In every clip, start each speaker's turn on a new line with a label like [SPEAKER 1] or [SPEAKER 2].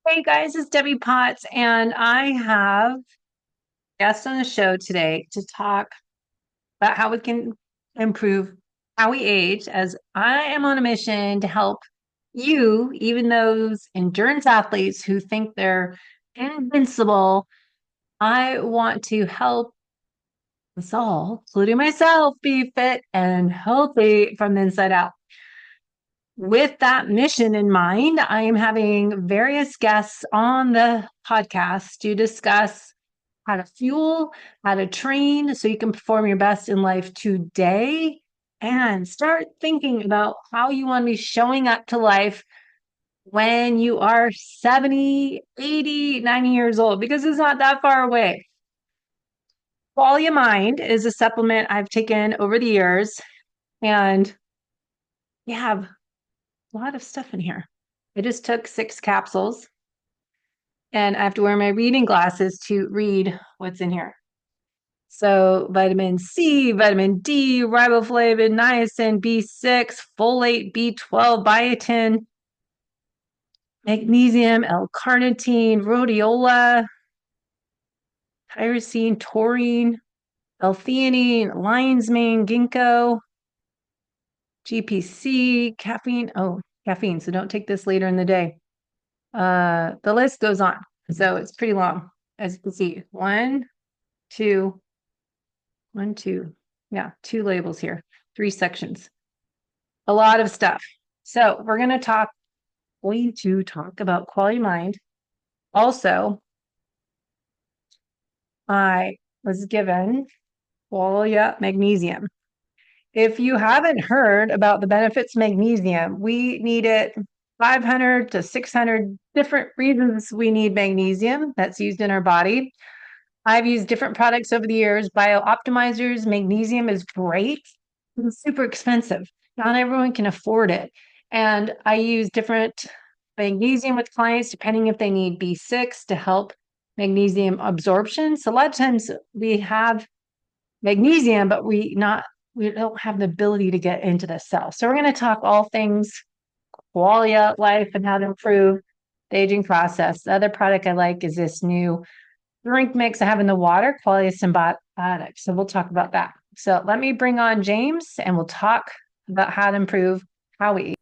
[SPEAKER 1] Hey guys, it's Debbie Potts, and I have a guest on the show today to talk about how we can improve how we age, as I am on a mission to help you, even those endurance athletes who think they're invincible. I want to help us all, including myself, be fit and healthy from the inside out. With that mission in mind, I am having various guests on the podcast to discuss how to fuel, how to train so you can perform your best in life today, and start thinking about how you want to be showing up to life when you are 70, 80, 90 years old, because it's not that far away. Qualia Mind is a supplement I've taken over the years, and we have a lot of stuff in here. I just took 6 capsules, and I have to wear my reading glasses to read what's in here. So vitamin C, vitamin D, riboflavin, niacin, B6, folate, B12, biotin, magnesium, L-carnitine, rhodiola, tyrosine, taurine, L-theanine, lion's mane, ginkgo, GPC, caffeine. Oh, caffeine. So don't take this later in the day. The list goes on. So it's pretty long, as you can see. Two, one, two. Yeah, 2 labels here, 3 sections. A lot of stuff. So we're going to talk about Quality Mind. Also, I was given Qualia Magnesium. If you haven't heard about the benefits of magnesium, we need it 500 to 600 different reasons we need magnesium that's used in our body. I've used different products over the years. Bio Optimizers, magnesium is great. It's super expensive. Not everyone can afford it. And I use different magnesium with clients depending if they need B6 to help magnesium absorption. So a lot of times we have magnesium, but we don't have the ability to get into the cell. So we're going to talk all things Qualia Life and how to improve the aging process. The other product I like is this new drink mix I have in the water, Qualia Symbiotics. So we'll talk about that. So let me bring on James and we'll talk about how to improve how we eat.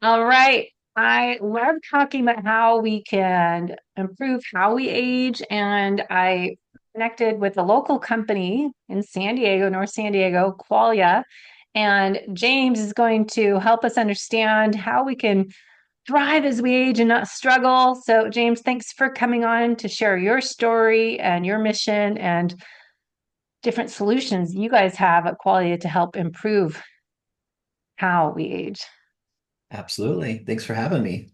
[SPEAKER 1] All right. I love talking about how we can improve how we age. And I connected with a local company in San Diego, North San Diego, Qualia. And James is going to help us understand how we can thrive as we age and not struggle. So, James, thanks for coming on to share your story and your mission and different solutions you guys have at Qualia to help improve how we age.
[SPEAKER 2] Absolutely. Thanks for having me.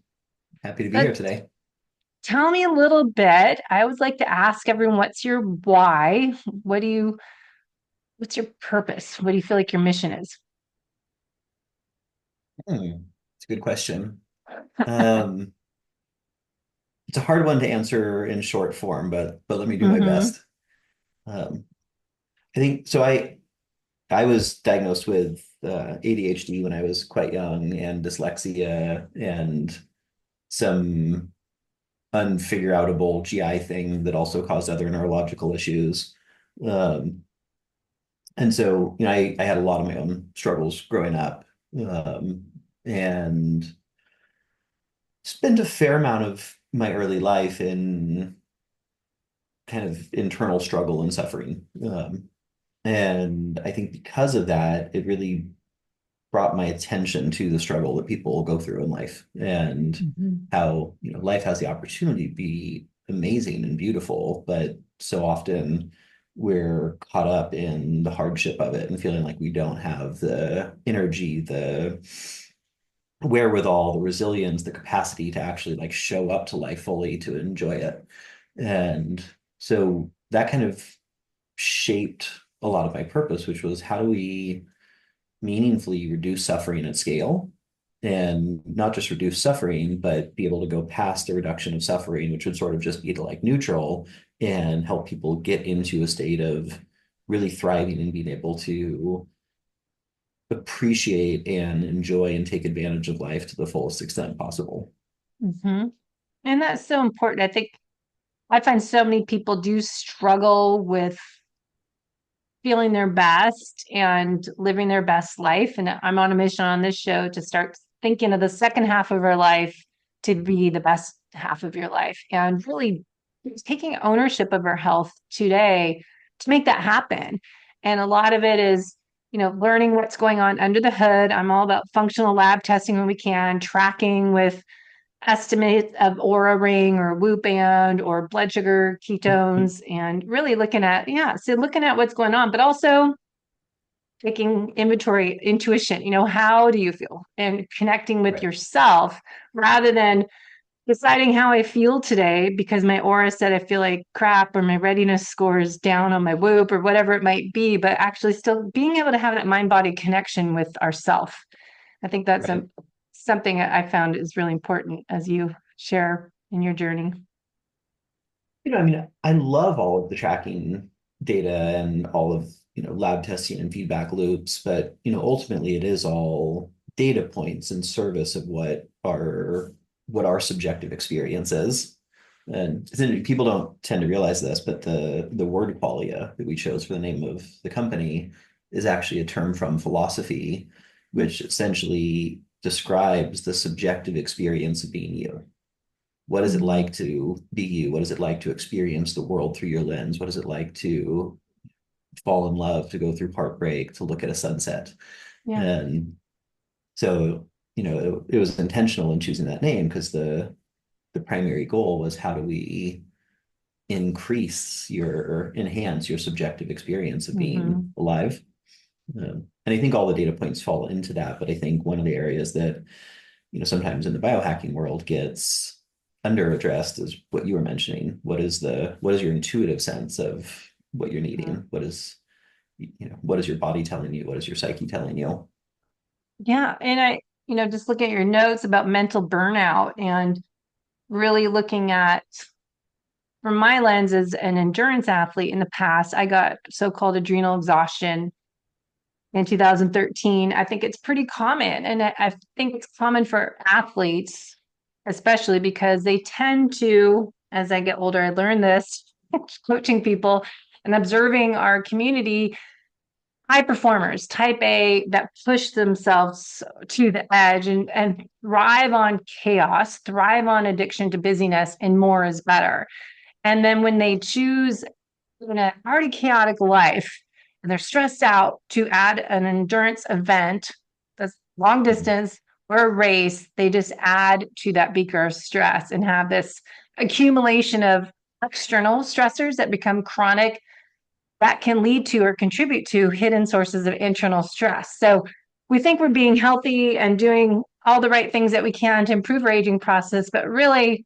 [SPEAKER 2] Happy to be
[SPEAKER 1] So
[SPEAKER 2] here today.
[SPEAKER 1] tell me a little bit. I always like to ask everyone, what's your why? What's your purpose? What do you feel like your mission is?
[SPEAKER 2] It's a good question. Um, it's a hard one to answer in short form, but let me do my
[SPEAKER 1] Mm-hmm.
[SPEAKER 2] best. Um, I think so. I was diagnosed with ADHD when I was quite young, and dyslexia, and some unfigure-outable GI thing that also caused other neurological issues. Um, and so, I had a lot of my own struggles growing up, and spent a fair amount of my early life in kind of internal struggle and suffering. And I think because of that, it really brought my attention to the struggle that people go through in life and
[SPEAKER 1] Mm-hmm.
[SPEAKER 2] how, life has the opportunity to be amazing and beautiful, but so often we're caught up in the hardship of it and feeling like we don't have the energy, the wherewithal, the resilience, the capacity to actually like show up to life fully to enjoy it. And so that kind of shaped a lot of my purpose, which was how do we meaningfully reduce suffering at scale and not just reduce suffering, but be able to go past the reduction of suffering, which would sort of just be to like neutral and help people get into a state of really thriving and being able to appreciate and enjoy and take advantage of life to the fullest extent possible.
[SPEAKER 1] Hmm. And that's so important. I think I find so many people do struggle with feeling their best and living their best life. And I'm on a mission on this show to start thinking of the second half of our life to be the best half of your life and really taking ownership of our health today to make that happen. And a lot of it is, learning what's going on under the hood. I'm all about functional lab testing when we can, tracking with estimates of aura ring or whoop band or blood sugar ketones and really looking at looking at what's going on, but also taking inventory, intuition, how do you feel, and connecting with
[SPEAKER 2] Right.
[SPEAKER 1] yourself rather than deciding how I feel today because my aura said I feel like crap or my readiness score is down on my whoop or whatever it might be, but actually still being able to have that mind body connection with ourself. I think that's
[SPEAKER 2] Right.
[SPEAKER 1] something I found is really important as you share in your journey.
[SPEAKER 2] I mean, I love all of the tracking data and all of, lab testing and feedback loops, but, ultimately it is all data points in service of what our subjective experience is. And people don't tend to realize this, but the word qualia that we chose for the name of the company is actually a term from philosophy, which essentially describes the subjective experience of being you. What is it
[SPEAKER 1] Mhm.
[SPEAKER 2] like to be you? What is it like to experience the world through your lens? What is it like to fall in love, to go through heartbreak, to look at a sunset?
[SPEAKER 1] Yeah.
[SPEAKER 2] And so, it was intentional in choosing that name because the primary goal was how do we enhance your subjective experience of being
[SPEAKER 1] Hmm.
[SPEAKER 2] alive. And I think all the data points fall into that. But I think one of the areas that, sometimes in the biohacking world gets under addressed is what you were mentioning. What is your intuitive sense of what you're needing? What is your body telling you? What is your psyche telling you?
[SPEAKER 1] Yeah. And just look at your notes about mental burnout and really looking at, from my lens as an endurance athlete in the past, I got so-called adrenal exhaustion in 2013. I think it's pretty common. And I think it's common for athletes, especially because they tend to, as I get older, I learned this coaching people and observing our community, high performers, type A, that push themselves to the edge and thrive on chaos, thrive on addiction to busyness, and more is better. And then when they choose in an already chaotic life and they're stressed out to add an endurance event that's long distance or a race, they just add to that beaker of stress and have this accumulation of external stressors that become chronic that can lead to or contribute to hidden sources of internal stress. So we think we're being healthy and doing all the right things that we can to improve our aging process, but really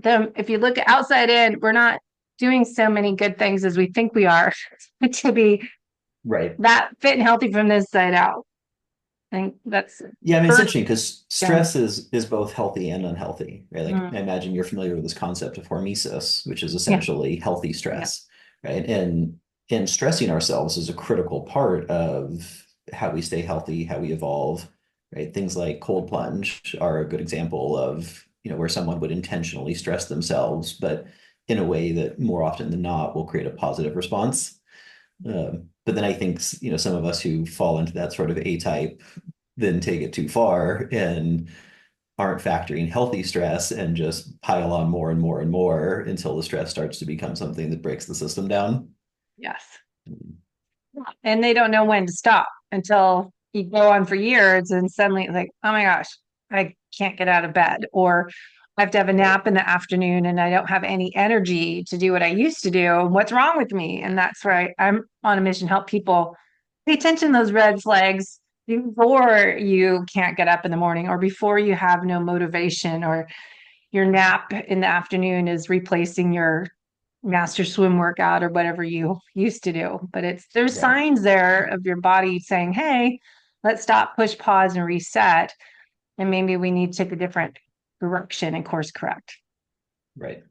[SPEAKER 1] if you look outside in, we're not doing so many good things as we think we are to be
[SPEAKER 2] Right.
[SPEAKER 1] that fit and healthy from this side out. I think that's
[SPEAKER 2] Yeah, I mean, it's
[SPEAKER 1] burn.
[SPEAKER 2] interesting because
[SPEAKER 1] Yeah.
[SPEAKER 2] stress is both healthy and unhealthy, right? Like
[SPEAKER 1] Mm.
[SPEAKER 2] I imagine you're familiar with this concept of hormesis, which is
[SPEAKER 1] Yeah.
[SPEAKER 2] essentially healthy
[SPEAKER 1] Yeah.
[SPEAKER 2] stress, right? And stressing ourselves is a critical part of how we stay healthy, how we evolve, right? Things like cold plunge are a good example of, where someone would intentionally stress themselves, but in a way that more often than not will create a positive response. But then I think, some of us who fall into that sort of A-type then take it too far and aren't factoring healthy stress and just pile on more and more and more until the stress starts to become something that breaks the system down.
[SPEAKER 1] Yes. And they don't know when to stop until you go on for years and suddenly it's like, oh my gosh, I can't get out of bed, or I have to have a
[SPEAKER 2] Right.
[SPEAKER 1] nap in the afternoon and I don't have any energy to do what I used to do. What's wrong with me? And that's where I'm on a mission to help people pay attention to those red flags before you can't get up in the morning or before you have no motivation or your nap in the afternoon is replacing your master swim workout or whatever you used to do. But there's
[SPEAKER 2] Yeah.
[SPEAKER 1] signs there of your body saying, hey, let's stop, push, pause, and reset. And maybe we need to take a different direction and course correct.
[SPEAKER 2] Right.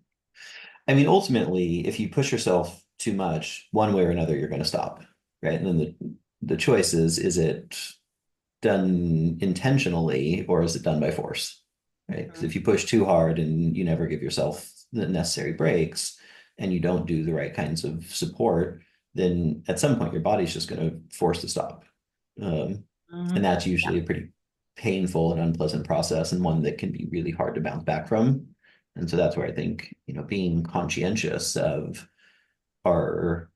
[SPEAKER 2] I mean, ultimately, if you push yourself too much, one way or another, you're going to stop. Right. And then the choice is it done intentionally or is it done by force? right? Because
[SPEAKER 1] Mhm.
[SPEAKER 2] if you push too hard and you never give yourself the necessary breaks and you don't do the right kinds of support, then at some point your body's just going to force to stop. Um, and
[SPEAKER 1] Mhm.
[SPEAKER 2] that's
[SPEAKER 1] Yeah.
[SPEAKER 2] usually a pretty painful and unpleasant process and one that can be really hard to bounce back from. And so that's where I think, being conscientious of our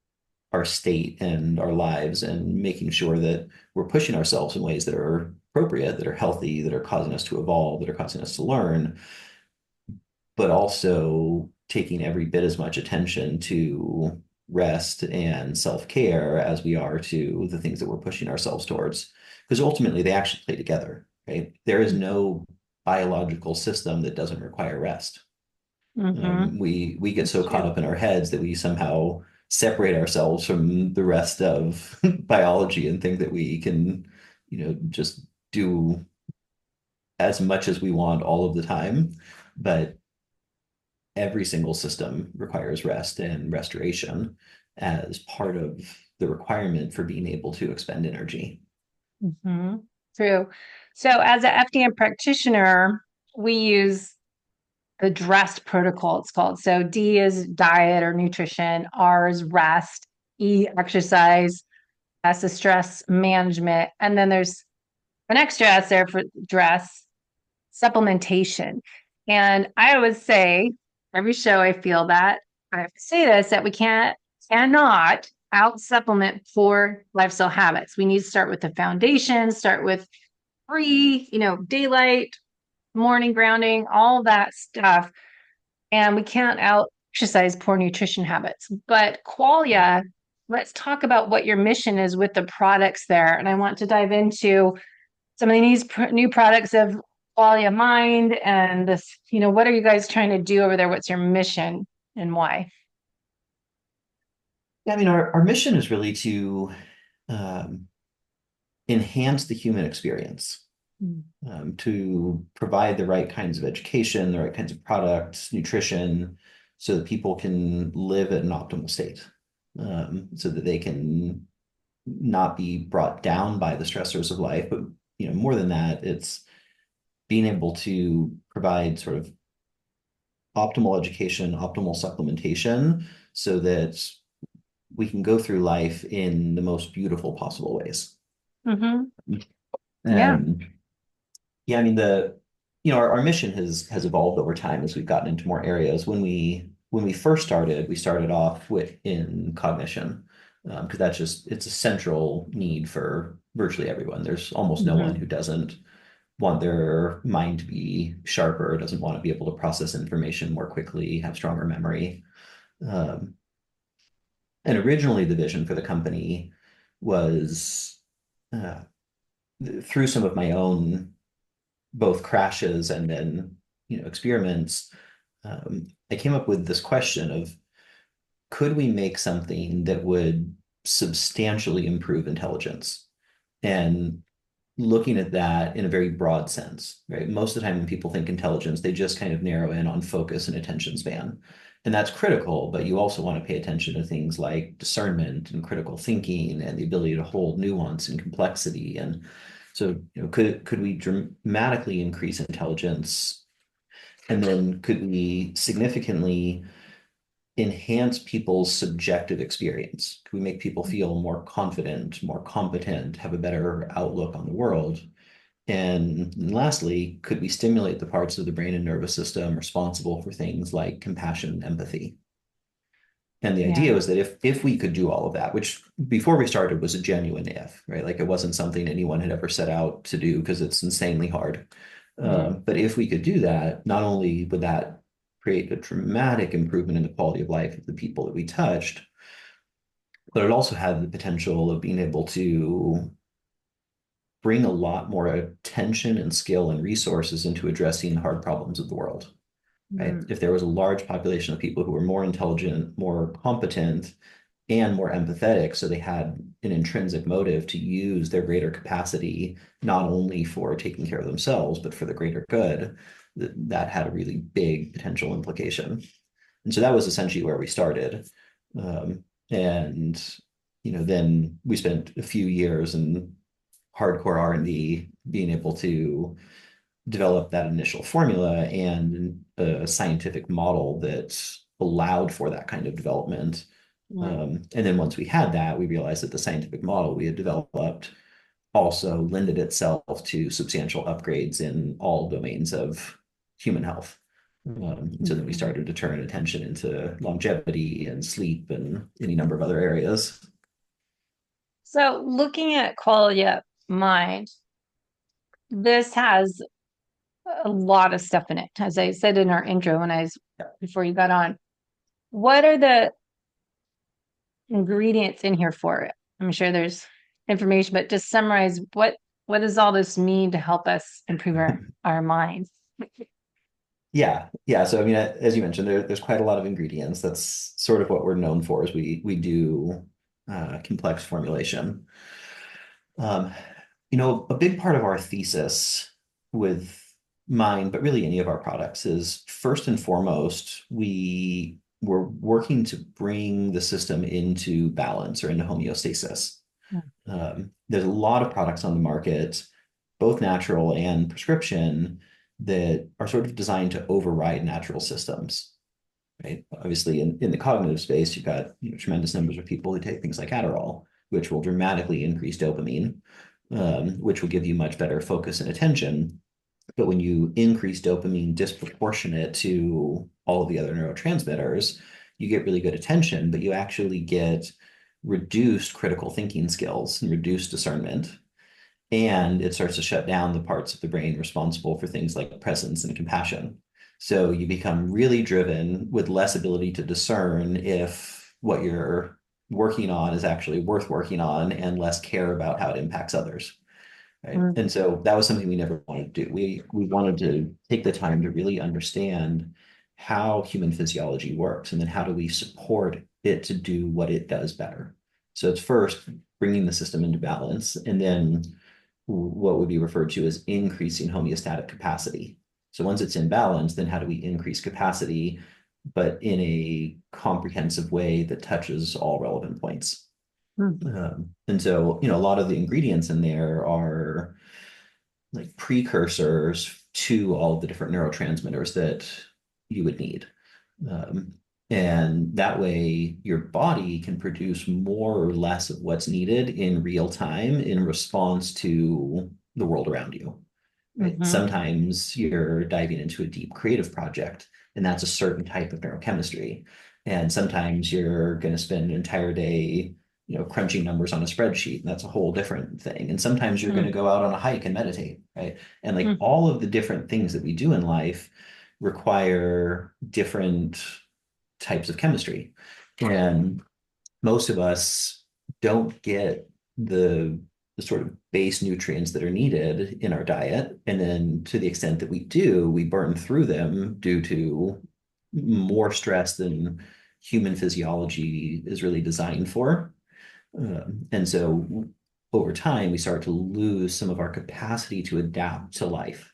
[SPEAKER 2] our state and our lives and making sure that we're pushing ourselves in ways that are appropriate, that are healthy, that are causing us to evolve, that are causing us to learn, but also taking every bit as much attention to rest and self-care as we are to the things that we're pushing ourselves towards. Because ultimately they actually play together, right? There is no biological system that doesn't require rest.
[SPEAKER 1] Mm-hmm.
[SPEAKER 2] We get
[SPEAKER 1] That's
[SPEAKER 2] so caught
[SPEAKER 1] true.
[SPEAKER 2] up in our heads that we somehow separate ourselves from the rest of biology and think that we can, just do as much as we want all of the time. But every single system requires rest and restoration as part of the requirement for being able to expend energy.
[SPEAKER 1] Mm-hmm. True. So as an FDN practitioner, we use the DREST protocol, it's called. So D is diet or nutrition, R is rest, E exercise, S is stress management, and then there's an extra S there for dress supplementation. And I always say every show I feel that I have to say this that we cannot out supplement poor lifestyle habits. We need to start with the foundation, start with free, daylight, morning grounding, all that stuff. And we can't out exercise poor nutrition habits. But Qualia, let's talk about what your mission is with the products there. And I want to dive into some of these new products of Qualia Mind and this, what are you guys trying to do over there? What's your mission and why?
[SPEAKER 2] Yeah, I mean, our mission is really to um, enhance the human experience, to provide the right kinds of education, the right kinds of products, nutrition, so that people can live at an optimal state, so that they can not be brought down by the stressors of life. But more than that, it's being able to provide sort of optimal education, optimal supplementation, so that we can go through life in the most beautiful possible ways.
[SPEAKER 1] Mm-hmm. Yeah.
[SPEAKER 2] And yeah, I mean our mission has evolved over time as we've gotten into more areas. When we first started, we started off with in cognition, because it's a central need for virtually everyone. There's almost no one
[SPEAKER 1] Mm-hmm.
[SPEAKER 2] who doesn't want their mind to be sharper, doesn't want to be able to process information more quickly, have stronger memory. Um, and originally, the vision for the company was, uh, through some of my own both crashes and then experiments. I came up with this question of, could we make something that would substantially improve intelligence? And looking at that in a very broad sense, right? Most of the time when people think intelligence, they just kind of narrow in on focus and attention span. And that's critical, but you also want to pay attention to things like discernment and critical thinking and the ability to hold nuance and complexity. And so, could we dramatically increase intelligence? And then could we significantly enhance people's subjective experience? Could we make people feel more confident, more competent, have a better outlook on the world? And lastly, could we stimulate the parts of the brain and nervous system responsible for things like compassion and empathy? And the idea
[SPEAKER 1] Yeah.
[SPEAKER 2] was that if we could do all of that, which before we started was a genuine if, right? Like it wasn't something anyone had ever set out to do because it's insanely hard.
[SPEAKER 1] Mm-hmm.
[SPEAKER 2] But if we could do that, not only would that create a dramatic improvement in the quality of life of the people that we touched, but it also had the potential of being able to bring a lot more attention and skill and resources into addressing hard problems of the world, right?
[SPEAKER 1] Mm-hmm.
[SPEAKER 2] If there was a large population of people who were more intelligent, more competent, and more empathetic, so they had an intrinsic motive to use their greater capacity not only for taking care of themselves but for the greater good, that had a really big potential implication. And so that was essentially where we started. And then we spent a few years in hardcore R&D being able to developed that initial formula and a scientific model that allowed for that kind of development.
[SPEAKER 1] Mm.
[SPEAKER 2] And then once we had that, we realized that the scientific model we had developed also lended itself to substantial upgrades in all domains of human health. So then we
[SPEAKER 1] Mhm.
[SPEAKER 2] started to turn attention into longevity and sleep and any number of other areas.
[SPEAKER 1] So looking at Qualia Mind, this has a lot of stuff in it. As I said in our intro when I was before you got on, what are the ingredients in here for it? I'm sure there's information, but just summarize what does all this mean to help us improve our minds?
[SPEAKER 2] Yeah, yeah. So I mean, as you mentioned, there's quite a lot of ingredients. That's sort of what we're known for, is we do complex formulation. Um, a big part of our thesis with mine, but really any of our products, is first and foremost, we're working to bring the system into balance or into homeostasis. There's a lot of products on the market, both natural and prescription, that are sort of designed to override natural systems, right? Obviously, in the cognitive space, you've got tremendous numbers of people who take things like Adderall, which will dramatically increase dopamine, which will give you much better focus and attention. But when you increase dopamine disproportionate to all of the other neurotransmitters, you get really good attention, but you actually get reduced critical thinking skills and reduced discernment. And it starts to shut down the parts of the brain responsible for things like presence and compassion. So you become really driven with less ability to discern if what you're working on is actually worth working on, and less care about how it impacts others. Right.
[SPEAKER 1] Mm,
[SPEAKER 2] And so that was something we never wanted to do. We wanted to take the time to really understand how human physiology works, and then how do we support it to do what it does better. So it's first bringing the system into balance, and then what would be referred to as increasing homeostatic capacity. So once it's in balance, then how do we increase capacity, but in a comprehensive way that touches all relevant points?
[SPEAKER 1] mm,
[SPEAKER 2] And so, a lot of the ingredients in there are like precursors to all of the different neurotransmitters that you would need. Um, and that way, your body can produce more or less of what's needed in real time in response to the world around you. Right?
[SPEAKER 1] mhm,
[SPEAKER 2] Sometimes you're diving into a deep creative project, and that's a certain type of neurochemistry. And sometimes you're going to spend an entire day, crunching numbers on a spreadsheet, and that's a whole different thing. And sometimes you're going to
[SPEAKER 1] mm,
[SPEAKER 2] go out on a hike and meditate, right? And like
[SPEAKER 1] mm,
[SPEAKER 2] all of the different things that we do in life require different types of chemistry. And most of us don't get the sort of base nutrients that are needed in our diet. And then to the extent that we do, we burn through them due to more stress than human physiology is really designed for. And so over time, we start to lose some of our capacity to adapt to life.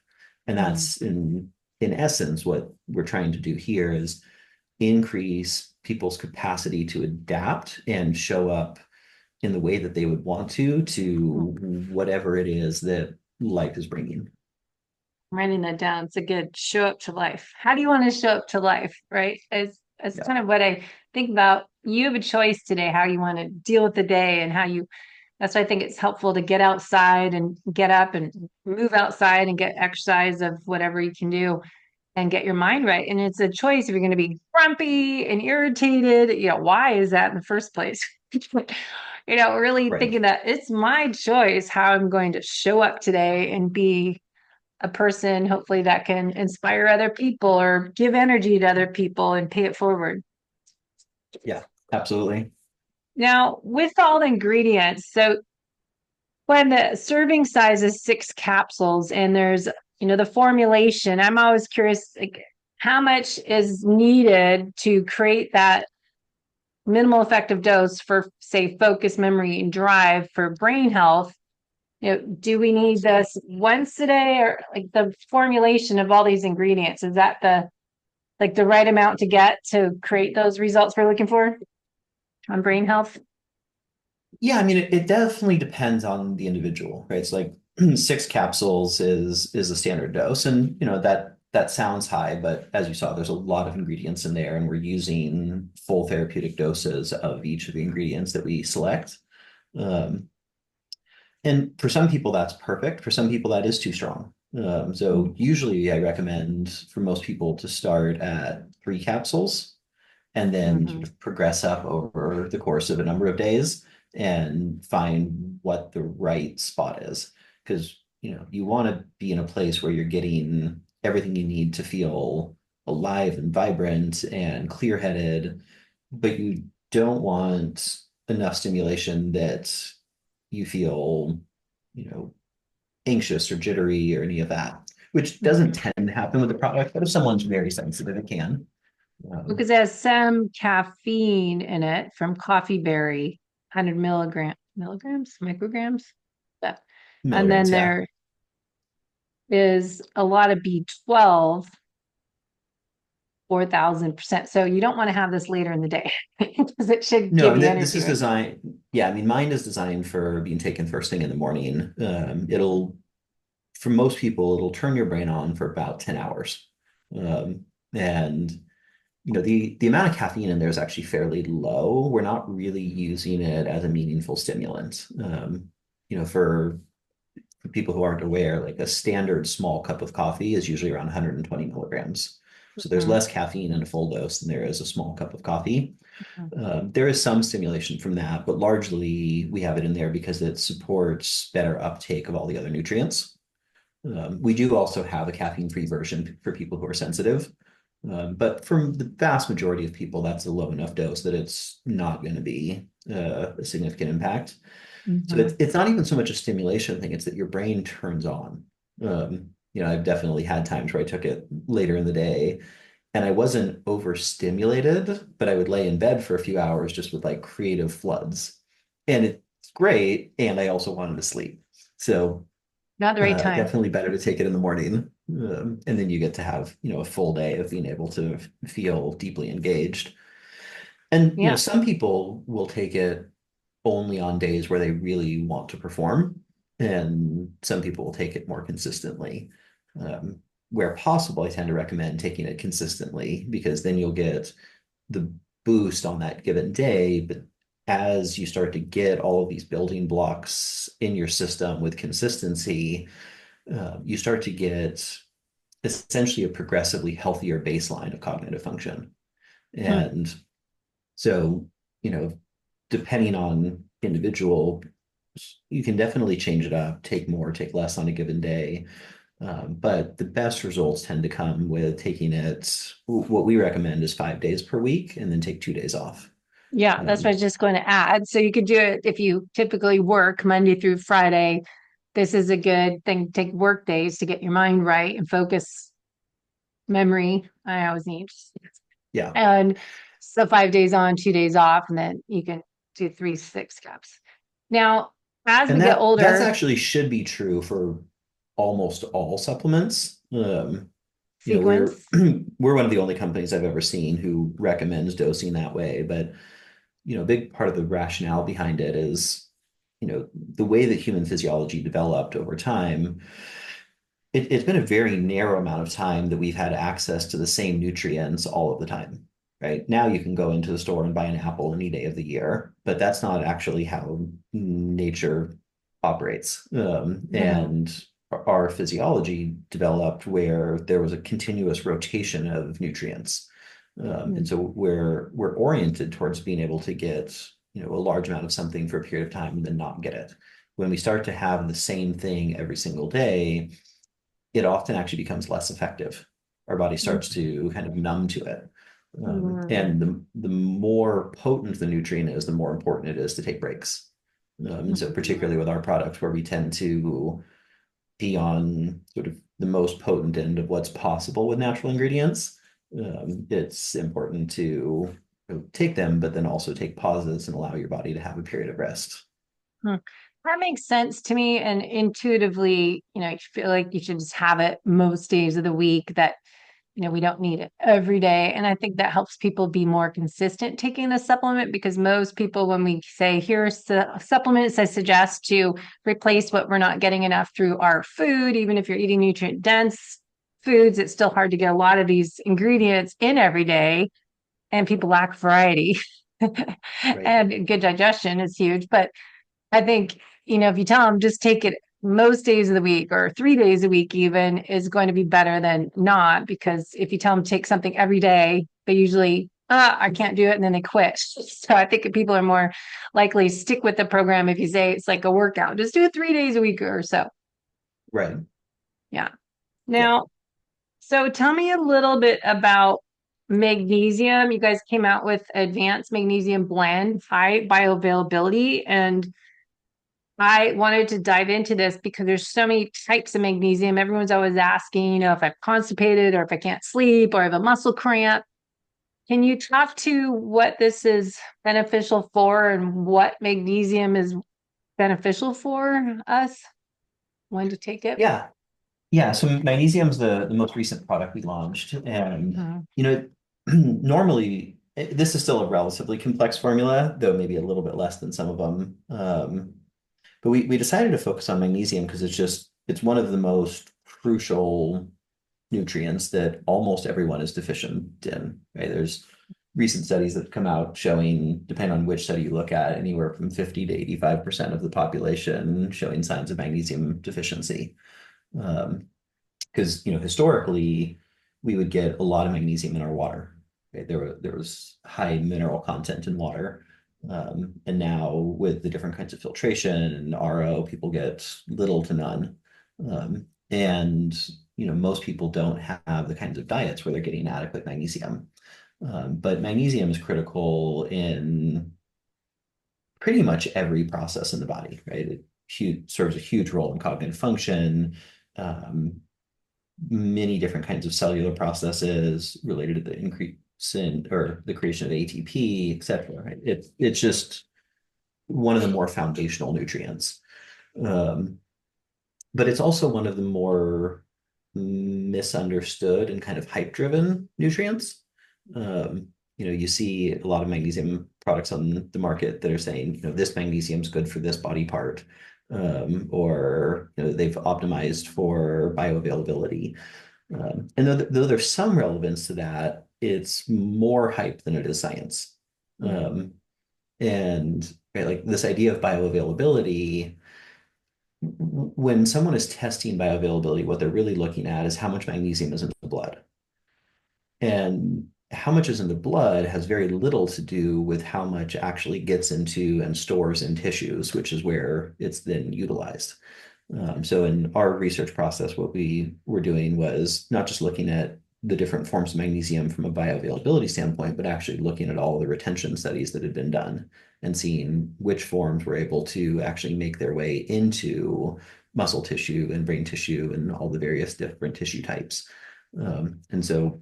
[SPEAKER 2] And
[SPEAKER 1] mm.
[SPEAKER 2] that's in essence what we're trying to do here, is increase people's capacity to adapt and show up in the way that they would want to whatever it is that life is bringing.
[SPEAKER 1] Writing that down. It's a good show up to life. How do you want to show up to life, right? As
[SPEAKER 2] Yeah.
[SPEAKER 1] kind of what I think about. You have a choice today how you want to deal with the day and how you that's why I think it's helpful to get outside and get up and move outside and get exercise of whatever you can do and get your mind right. And it's a choice if you're going to be grumpy and irritated. Why is that in the first place? Really
[SPEAKER 2] Right.
[SPEAKER 1] thinking that it's my choice how I'm going to show up today and be a person, hopefully, that can inspire other people or give energy to other people and pay it forward.
[SPEAKER 2] Yeah, absolutely.
[SPEAKER 1] Now, with all the ingredients, so when the serving size is 6 capsules and there's, the formulation, I'm always curious, like, how much is needed to create that minimal effective dose for, say, focus, memory, and drive for brain health? Do we need this once a day, or like the formulation of all these ingredients? Is that the right amount to get to create those results we're looking for on brain health?
[SPEAKER 2] Yeah, I mean, it definitely depends on the individual, right? It's like six capsules is a standard dose, and that sounds high, but as you saw, there's a lot of ingredients in there, and we're using full therapeutic doses of each of the ingredients that we select. Um, and for some people, that's perfect. For some people, that is too strong. So usually, I recommend for most people to start at three capsules and then
[SPEAKER 1] Mm-hmm.
[SPEAKER 2] sort of progress up over the course of a number of days and find what the right spot is. Because, you want to be in a place where you're getting everything you need to feel alive and vibrant and clear-headed, but you don't want enough stimulation that you feel, you know, anxious or jittery or any of that, which doesn't
[SPEAKER 1] Mm-hmm.
[SPEAKER 2] tend to happen with the product, but if someone's very sensitive, it can. Um,
[SPEAKER 1] Because it has some caffeine in it from coffee berry, 100 milligrams, micrograms. Yeah. And then
[SPEAKER 2] Milligrams, yeah.
[SPEAKER 1] there is a lot of B12, 4,000%. So you don't want to have this later in the day because it should
[SPEAKER 2] No, I
[SPEAKER 1] give
[SPEAKER 2] mean
[SPEAKER 1] you
[SPEAKER 2] this
[SPEAKER 1] energy,
[SPEAKER 2] is
[SPEAKER 1] right?
[SPEAKER 2] designed. Yeah, I mean mine is designed for being taken first thing in the morning. For most people, it'll turn your brain on for about 10 hours. And the amount of caffeine in there is actually fairly low. We're not really using it as a meaningful stimulant. For people who aren't aware, like a standard small cup of coffee is usually around 120 milligrams. So there's
[SPEAKER 1] Mhm.
[SPEAKER 2] less caffeine in a full dose than there is a small cup of coffee. There is some stimulation from that, but largely we have it in there because it supports better uptake of all the other nutrients. We do also have a caffeine-free version for people who are sensitive. But for the vast majority of people, that's a low enough dose that it's not going to be a significant impact. So
[SPEAKER 1] Mhm.
[SPEAKER 2] it's not even so much a stimulation thing, it's that your brain turns on. I've definitely had times where I took it later in the day and I wasn't overstimulated, but I would lay in bed for a few hours just with like creative floods. And it's great. And I also wanted to sleep. So
[SPEAKER 1] Not the right time.
[SPEAKER 2] definitely better to take it in the morning. And then you get to have, a full day of being able to feel deeply engaged. And,
[SPEAKER 1] Yeah.
[SPEAKER 2] some people will take it only on days where they really want to perform. And some people will take it more consistently. Um, where possible, I tend to recommend taking it consistently because then you'll get the boost on that given day. But as you start to get all of these building blocks in your system with consistency, you start to get essentially a progressively healthier baseline of cognitive function.
[SPEAKER 1] Hmm.
[SPEAKER 2] And so, you know, depending on individual, you can definitely change it up, take more, take less on a given day. But the best results tend to come with taking it. What we recommend is 5 days per week and then take 2 days off.
[SPEAKER 1] Yeah, that's what I
[SPEAKER 2] Um,
[SPEAKER 1] was just going to add. So you could do it if you typically work Monday through Friday. This is a good thing to take work days to get your mind right and focus memory. I always need.
[SPEAKER 2] yeah.
[SPEAKER 1] And so 5 days on, 2 days off, and then you can do 3 6 cups. Now, as we
[SPEAKER 2] And
[SPEAKER 1] get
[SPEAKER 2] that's
[SPEAKER 1] older,
[SPEAKER 2] actually should be true for almost all supplements. We're
[SPEAKER 1] sequence.
[SPEAKER 2] we're one of the only companies I've ever seen who recommends dosing that way. But a big part of the rationale behind it is, the way that human physiology developed over time. It's been a very narrow amount of time that we've had access to the same nutrients all of the time. Right now, you can go into the store and buy an apple any day of the year, but that's not actually how nature operates.
[SPEAKER 1] Mhm.
[SPEAKER 2] And our physiology developed where there was a continuous rotation of nutrients. And
[SPEAKER 1] Mhm.
[SPEAKER 2] so we're oriented towards being able to get, a large amount of something for a period of time and then not get it. When we start to have the same thing every single day, it often actually becomes less effective. Our body starts to kind of numb to it.
[SPEAKER 1] Mhm.
[SPEAKER 2] And the more potent the nutrient is, the more important it is to take breaks. And so,
[SPEAKER 1] Mhm.
[SPEAKER 2] particularly with our product, where we tend to be on sort of the most potent end of what's possible with natural ingredients, it's important to take them, but then also take pauses and allow your body to have a period of rest.
[SPEAKER 1] Hmm. That makes sense to me. And intuitively, you feel like you should just have it most days of the week that we don't need it every day. And I think that helps people be more consistent taking the supplement because most people, when we say, here's the supplements I suggest to replace what we're not getting enough through our food, even if you're eating nutrient dense foods, it's still hard to get a lot of these ingredients in every day. And people lack variety.
[SPEAKER 2] Right.
[SPEAKER 1] And good digestion is huge. But I think, if you tell them just take it most days of the week or 3 days a week, even is going to be better than not. Because if you tell them to take something every day, they usually, I can't do it. And then they quit. So I think people are more likely to stick with the program if you say it's like a workout, just do it 3 days a week or so.
[SPEAKER 2] Right.
[SPEAKER 1] Yeah.
[SPEAKER 2] Yeah.
[SPEAKER 1] Now, so tell me a little bit about magnesium. You guys came out with advanced magnesium blend, high bioavailability, and I wanted to dive into this because there's so many types of magnesium. Everyone's always asking, if I'm constipated or if I can't sleep or I have a muscle cramp. Can you talk to what this is beneficial for and what magnesium is beneficial for us when to take it?
[SPEAKER 2] Yeah. Yeah. So magnesium is the most recent product we launched. And,
[SPEAKER 1] Mhm.
[SPEAKER 2] normally this is still a relatively complex formula, though maybe a little bit less than some of them. But we decided to focus on magnesium because it's one of the most crucial nutrients that almost everyone is deficient in, right? There's recent studies that have come out showing, depending on which study you look at, anywhere from 50 to 85% of the population showing signs of magnesium deficiency. Because, historically, we would get a lot of magnesium in our water. Right? There was high mineral content in water. And now with the different kinds of filtration and RO, people get little to none. And most people don't have the kinds of diets where they're getting adequate magnesium. But magnesium is critical in pretty much every process in the body, right? Serves a huge role in cognitive function, um, many different kinds of cellular processes related to the increase in or the creation of ATP, et cetera, right? It's just one of the more foundational nutrients. Um, but it's also one of the more misunderstood and kind of hype-driven nutrients. You see a lot of magnesium products on the market that are saying, this magnesium is good for this body part, or they've optimized for bioavailability. And though there's some relevance to that, it's more hype than it is science.
[SPEAKER 1] Mhm.
[SPEAKER 2] Um, and right, like this idea of bioavailability, when someone is testing bioavailability, what they're really looking at is how much magnesium is in the blood. And how much is in the blood has very little to do with how much actually gets into and stores in tissues, which is where it's then utilized. So in our research process, what we were doing was not just looking at the different forms of magnesium from a bioavailability standpoint, but actually looking at all the retention studies that had been done and seeing which forms were able to actually make their way into muscle tissue and brain tissue and all the various different tissue types. And so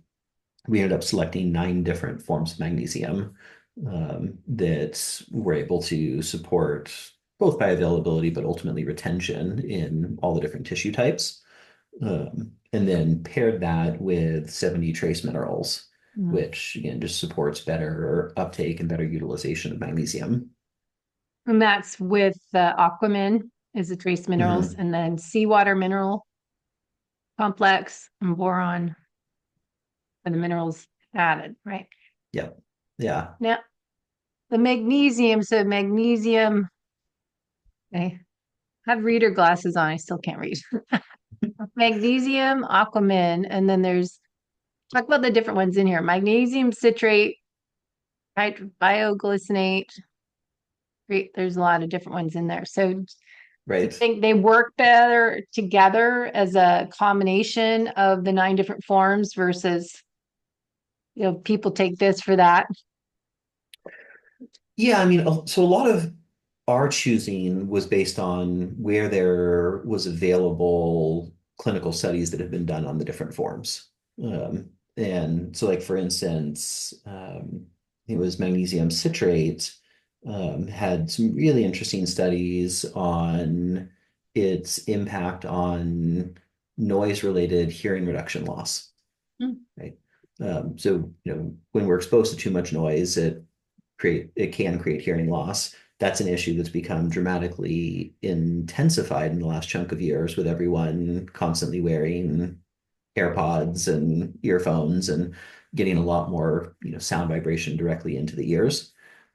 [SPEAKER 2] we ended up selecting 9 different forms of magnesium that were able to support both bioavailability, but ultimately retention in all the different tissue types. And then paired that with 70 trace minerals,
[SPEAKER 1] Mhm.
[SPEAKER 2] which again just supports better uptake and better utilization of magnesium.
[SPEAKER 1] And that's with the Aquamin is the trace minerals,
[SPEAKER 2] Mhm.
[SPEAKER 1] and then seawater mineral complex and boron are the minerals added, right?
[SPEAKER 2] Yep. Yeah.
[SPEAKER 1] Now, the magnesium, so magnesium, I have reader glasses on, I still can't read. Magnesium, Aquamin, and then there's talk about the different ones in here. Magnesium citrate, bioglycinate. There's a lot of different ones in there. So do you
[SPEAKER 2] Right.
[SPEAKER 1] think they work better together as a combination of the 9 different forms versus, people take this for that?
[SPEAKER 2] Yeah, I mean, so a lot of our choosing was based on where there was available clinical studies that have been done on the different forms. And so, like for instance, it was magnesium citrate had some really interesting studies on its impact on noise-related hearing reduction loss.
[SPEAKER 1] Mm.
[SPEAKER 2] right? So, when we're exposed to too much noise, it can create hearing loss. That's an issue that's become dramatically intensified in the last chunk of years with everyone constantly wearing AirPods and earphones and getting a lot more, sound vibration directly into the ears.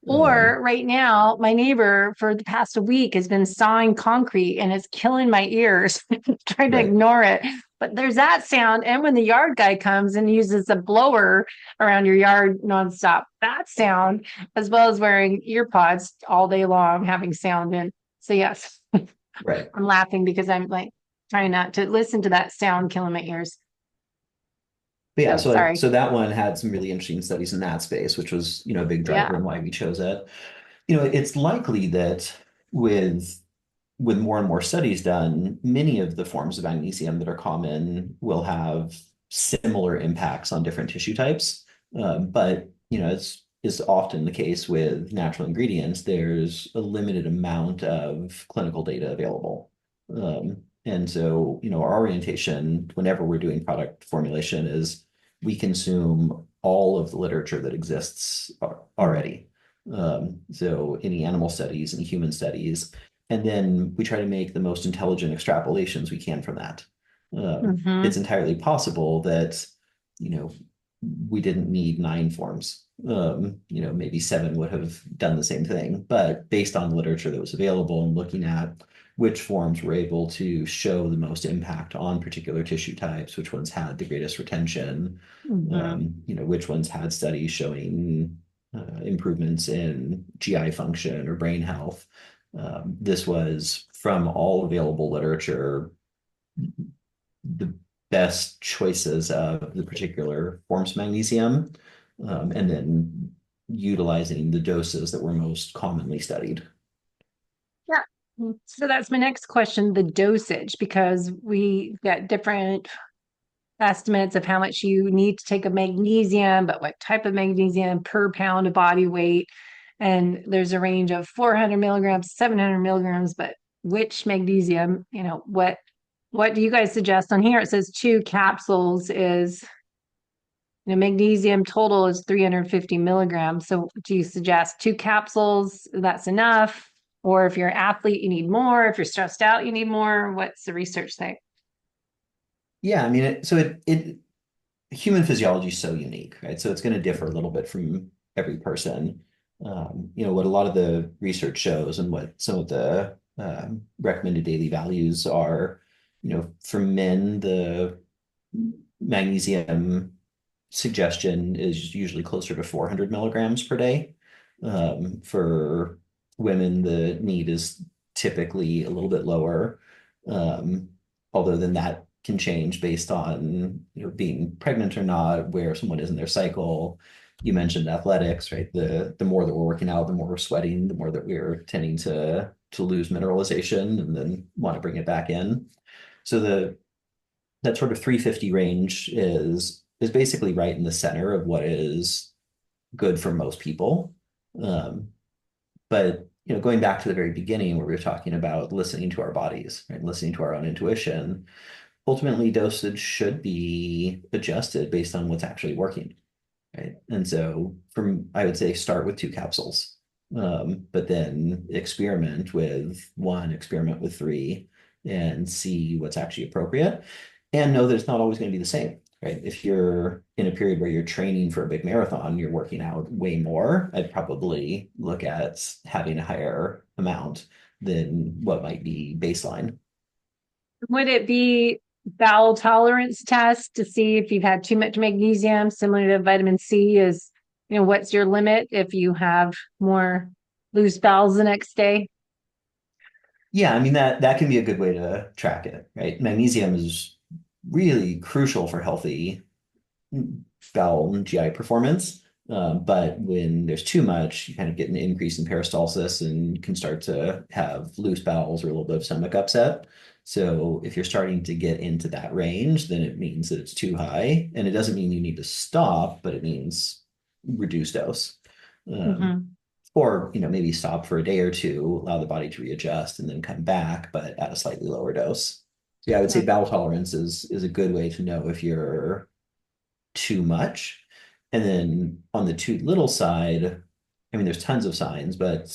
[SPEAKER 2] Um,
[SPEAKER 1] Or right now, my neighbor for the past week has been sawing concrete and it's killing my ears, trying to
[SPEAKER 2] right,
[SPEAKER 1] ignore it. But there's that sound. And when the yard guy comes and uses a blower around your yard nonstop, that sound, as well as wearing ear pods all day long, having sound in. So, yes,
[SPEAKER 2] right.
[SPEAKER 1] I'm laughing because I'm like trying not to listen to that sound killing my ears.
[SPEAKER 2] But yeah,
[SPEAKER 1] So,
[SPEAKER 2] so
[SPEAKER 1] sorry.
[SPEAKER 2] so that one had some really interesting studies in that space, which was, a big driver
[SPEAKER 1] Yeah.
[SPEAKER 2] in why we chose it. It's likely that with with more and more studies done, many of the forms of magnesium that are common will have similar impacts on different tissue types. But it's is often the case with natural ingredients. There's a limited amount of clinical data available. And so, our orientation whenever we're doing product formulation is we consume all of the literature that exists already. So any animal studies, any human studies, and then we try to make the most intelligent extrapolations we can from that. It's
[SPEAKER 1] Mm-hmm.
[SPEAKER 2] entirely possible that, you know, we didn't need 9 forms. Maybe 7 would have done the same thing, but based on the literature that was available and looking at which forms were able to show the most impact on particular tissue types, which ones had the greatest retention,
[SPEAKER 1] Mm-hmm.
[SPEAKER 2] which ones had studies showing improvements in GI function or brain health. This was from all available literature, the best choices of the particular forms of magnesium, and then utilizing the doses that were most commonly studied.
[SPEAKER 1] Yeah. So that's my next question, the dosage, because we get different estimates of how much you need to take of magnesium, but what type of magnesium per pound of body weight. And there's a range of 400 milligrams, 700 milligrams, but which magnesium, what do you guys suggest on here? It says 2 capsules is, magnesium total is 350 milligrams. So do you suggest 2 capsules? That's enough. Or if you're an athlete, you need more. If you're stressed out, you need more. What's the research say?
[SPEAKER 2] Yeah, I mean, human physiology is so unique, right? So it's going to differ a little bit from every person. What a lot of the research shows and what some of the recommended daily values are, for men, the magnesium suggestion is usually closer to 400 milligrams per day. For women, the need is typically a little bit lower. Um, Although then that can change based on, being pregnant or not, where someone is in their cycle. You mentioned athletics, right? The more that we're working out, the more we're sweating, the more that we're tending to lose mineralization and then want to bring it back in. So that sort of 350 range is basically right in the center of what is good for most people. Um, but going back to the very beginning where we were talking about listening to our bodies, right? Listening to our own intuition, ultimately dosage should be adjusted based on what's actually working, right? And so I would say start with 2 capsules, but then experiment with 3, and see what's actually appropriate. And know that it's not always going to be the same, right? If you're in a period where you're training for a big marathon, you're working out way more, I'd probably look at having a higher amount than what might be baseline.
[SPEAKER 1] Would it be bowel tolerance test to see if you've had too much magnesium, similar to vitamin C? Is, what's your limit if you have more loose bowels the next day?
[SPEAKER 2] Yeah, I mean that can be a good way to track it, right? Magnesium is really crucial for healthy bowel and GI performance. But when there's too much, you kind of get an increase in peristalsis and can start to have loose bowels or a little bit of stomach upset. So if you're starting to get into that range, then it means that it's too high. And it doesn't mean you need to stop, but it means reduce dose. Um,
[SPEAKER 1] Mm-hmm.
[SPEAKER 2] or maybe stop for a day or two, allow the body to readjust, and then come back, but at a slightly lower dose. So yeah, I would say bowel tolerance is a good way to know if you're too much. And then on the too little side, I mean, there's tons of signs, but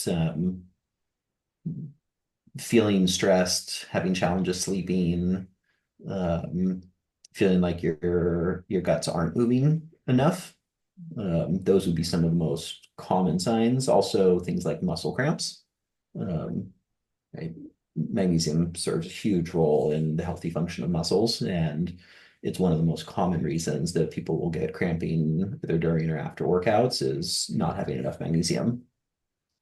[SPEAKER 2] feeling stressed, having challenges sleeping, um, feeling like your guts aren't moving enough. Those would be some of the most common signs. Also, things like muscle cramps. Um, right? Magnesium serves a huge role in the healthy function of muscles, and it's one of the most common reasons that people will get cramping either during or after workouts is not having enough magnesium.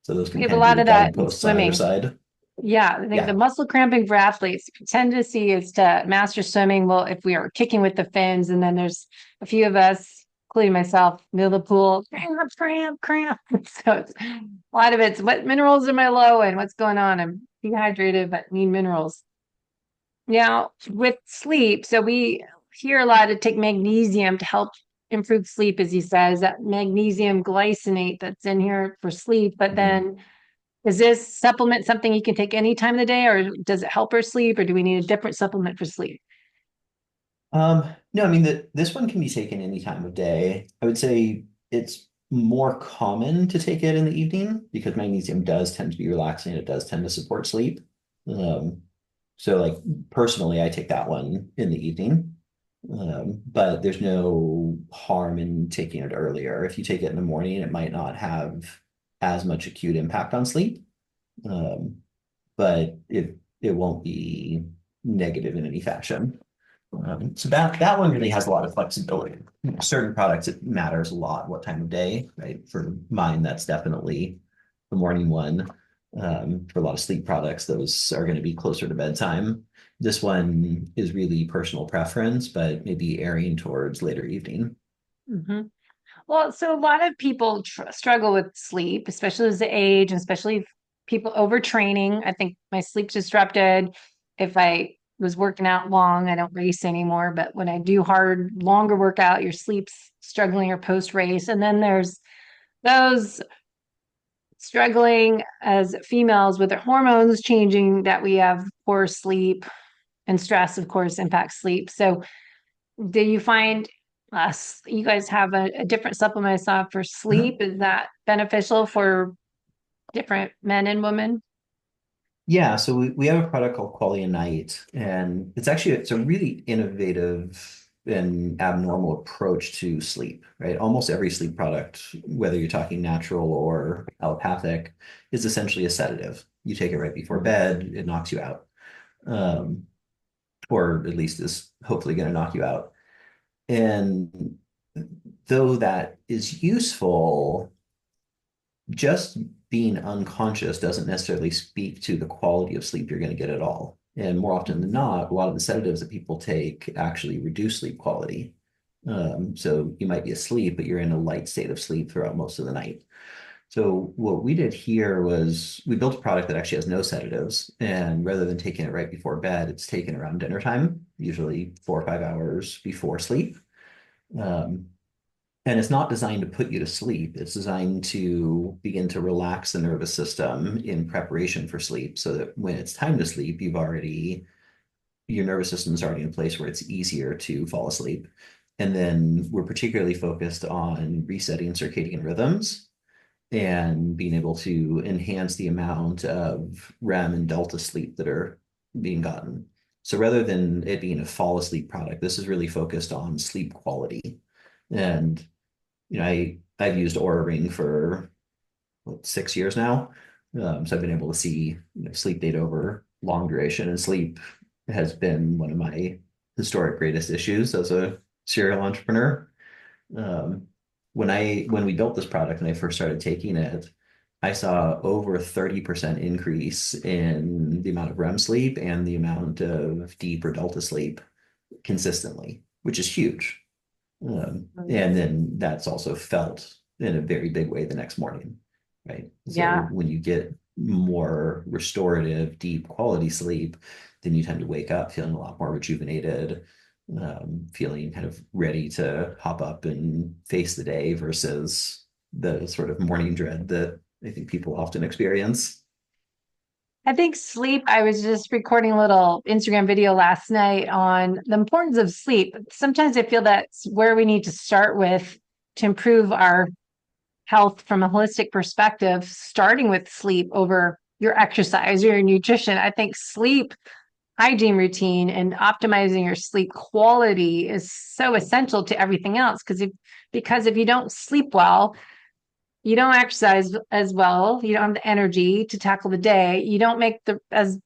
[SPEAKER 2] So those
[SPEAKER 1] We
[SPEAKER 2] can
[SPEAKER 1] have a
[SPEAKER 2] kind of be
[SPEAKER 1] lot
[SPEAKER 2] the
[SPEAKER 1] of that in
[SPEAKER 2] guideposts on either
[SPEAKER 1] swimming.
[SPEAKER 2] side.
[SPEAKER 1] Yeah, I think the
[SPEAKER 2] Yeah.
[SPEAKER 1] muscle cramping for athletes tendency is to master swimming. Well, if we are kicking with the fins, and then there's a few of us, including myself, middle of the pool, cramp, cramp, cramp. So it's, a lot of it's what minerals am I low in? What's going on? I'm dehydrated, but need minerals. Now, with sleep, so we hear a lot to take magnesium to help improve sleep, as he says, that magnesium glycinate that's in here for sleep. But
[SPEAKER 2] Mhm.
[SPEAKER 1] then is this supplement something you can take any time of the day, or does it help her sleep, or do we need a different supplement for sleep?
[SPEAKER 2] No, I mean that this one can be taken any time of day. I would say it's more common to take it in the evening because magnesium does tend to be relaxing. It does tend to support sleep. Um, so like personally, I take that one in the evening. But there's no harm in taking it earlier. If you take it in the morning, it might not have as much acute impact on sleep. Um, but it won't be negative in any fashion. So that one really has a lot of flexibility. Certain products, it matters a lot what time of day, right? For mine, that's definitely the morning one. For a lot of sleep products, those are going to be closer to bedtime. This one is really personal preference, but maybe erring towards later evening.
[SPEAKER 1] Hmm. Well, so a lot of people struggle with sleep, especially as they age, and especially people overtraining. I think my sleep's disrupted. If I was working out long, I don't race anymore, but when I do hard, longer workout, your sleep's struggling or post race. And then there's those struggling as females with their hormones changing that we have poor sleep, and stress, of course, impacts sleep. So, do you find you guys have a different supplement I saw for
[SPEAKER 2] Uh-huh.
[SPEAKER 1] sleep? Is that beneficial for different men and women?
[SPEAKER 2] Yeah, so we have a product called Qualia Night, and it's a really innovative and abnormal approach to sleep, right? Almost every sleep product, whether you're talking natural or allopathic, is essentially a sedative. You take it right before
[SPEAKER 1] Mhm.
[SPEAKER 2] bed, it knocks you out, um, or at least is hopefully going to knock you out. And though that is useful, just being unconscious doesn't necessarily speak to the quality of sleep you're going to get at all. And more often than not, a lot of the sedatives that people take actually reduce sleep quality. So you might be asleep, but you're in a light state of sleep throughout most of the night. So what we did here was we built a product that actually has no sedatives. And rather than taking it right before bed, it's taken around dinner time, usually 4 or 5 hours before sleep. Um, and it's not designed to put you to sleep. It's designed to begin to relax the nervous system in preparation for sleep so that when it's time to sleep, your nervous system is already in a place where it's easier to fall asleep. And then we're particularly focused on resetting circadian rhythms and being able to enhance the amount of REM and delta sleep that are being gotten. So rather than it being a fall asleep product, this is really focused on sleep quality. And I've used Oura Ring for 6 years now. So I've been able to see sleep data over long duration, and sleep has been one of my historic greatest issues as a serial entrepreneur. Um, when we built this product and I first started taking it, I saw over 30% increase in the amount of REM sleep and the amount of deep or delta sleep consistently, which is huge. And then that's also felt in a very big way the next morning, right? So
[SPEAKER 1] Yeah.
[SPEAKER 2] when you get more restorative, deep quality sleep, then you tend to wake up feeling a lot more rejuvenated, feeling kind of ready to hop up and face the day versus the sort of morning dread that I think people often experience.
[SPEAKER 1] I think sleep, I was just recording a little Instagram video last night on the importance of sleep. Sometimes I feel that's where we need to start with to improve our health from a holistic perspective, starting with sleep over your exercise or your nutrition. I think sleep hygiene routine and optimizing your sleep quality is so essential to everything else because if you don't sleep well, you don't exercise as well, you don't have the energy to tackle the day, you don't make the as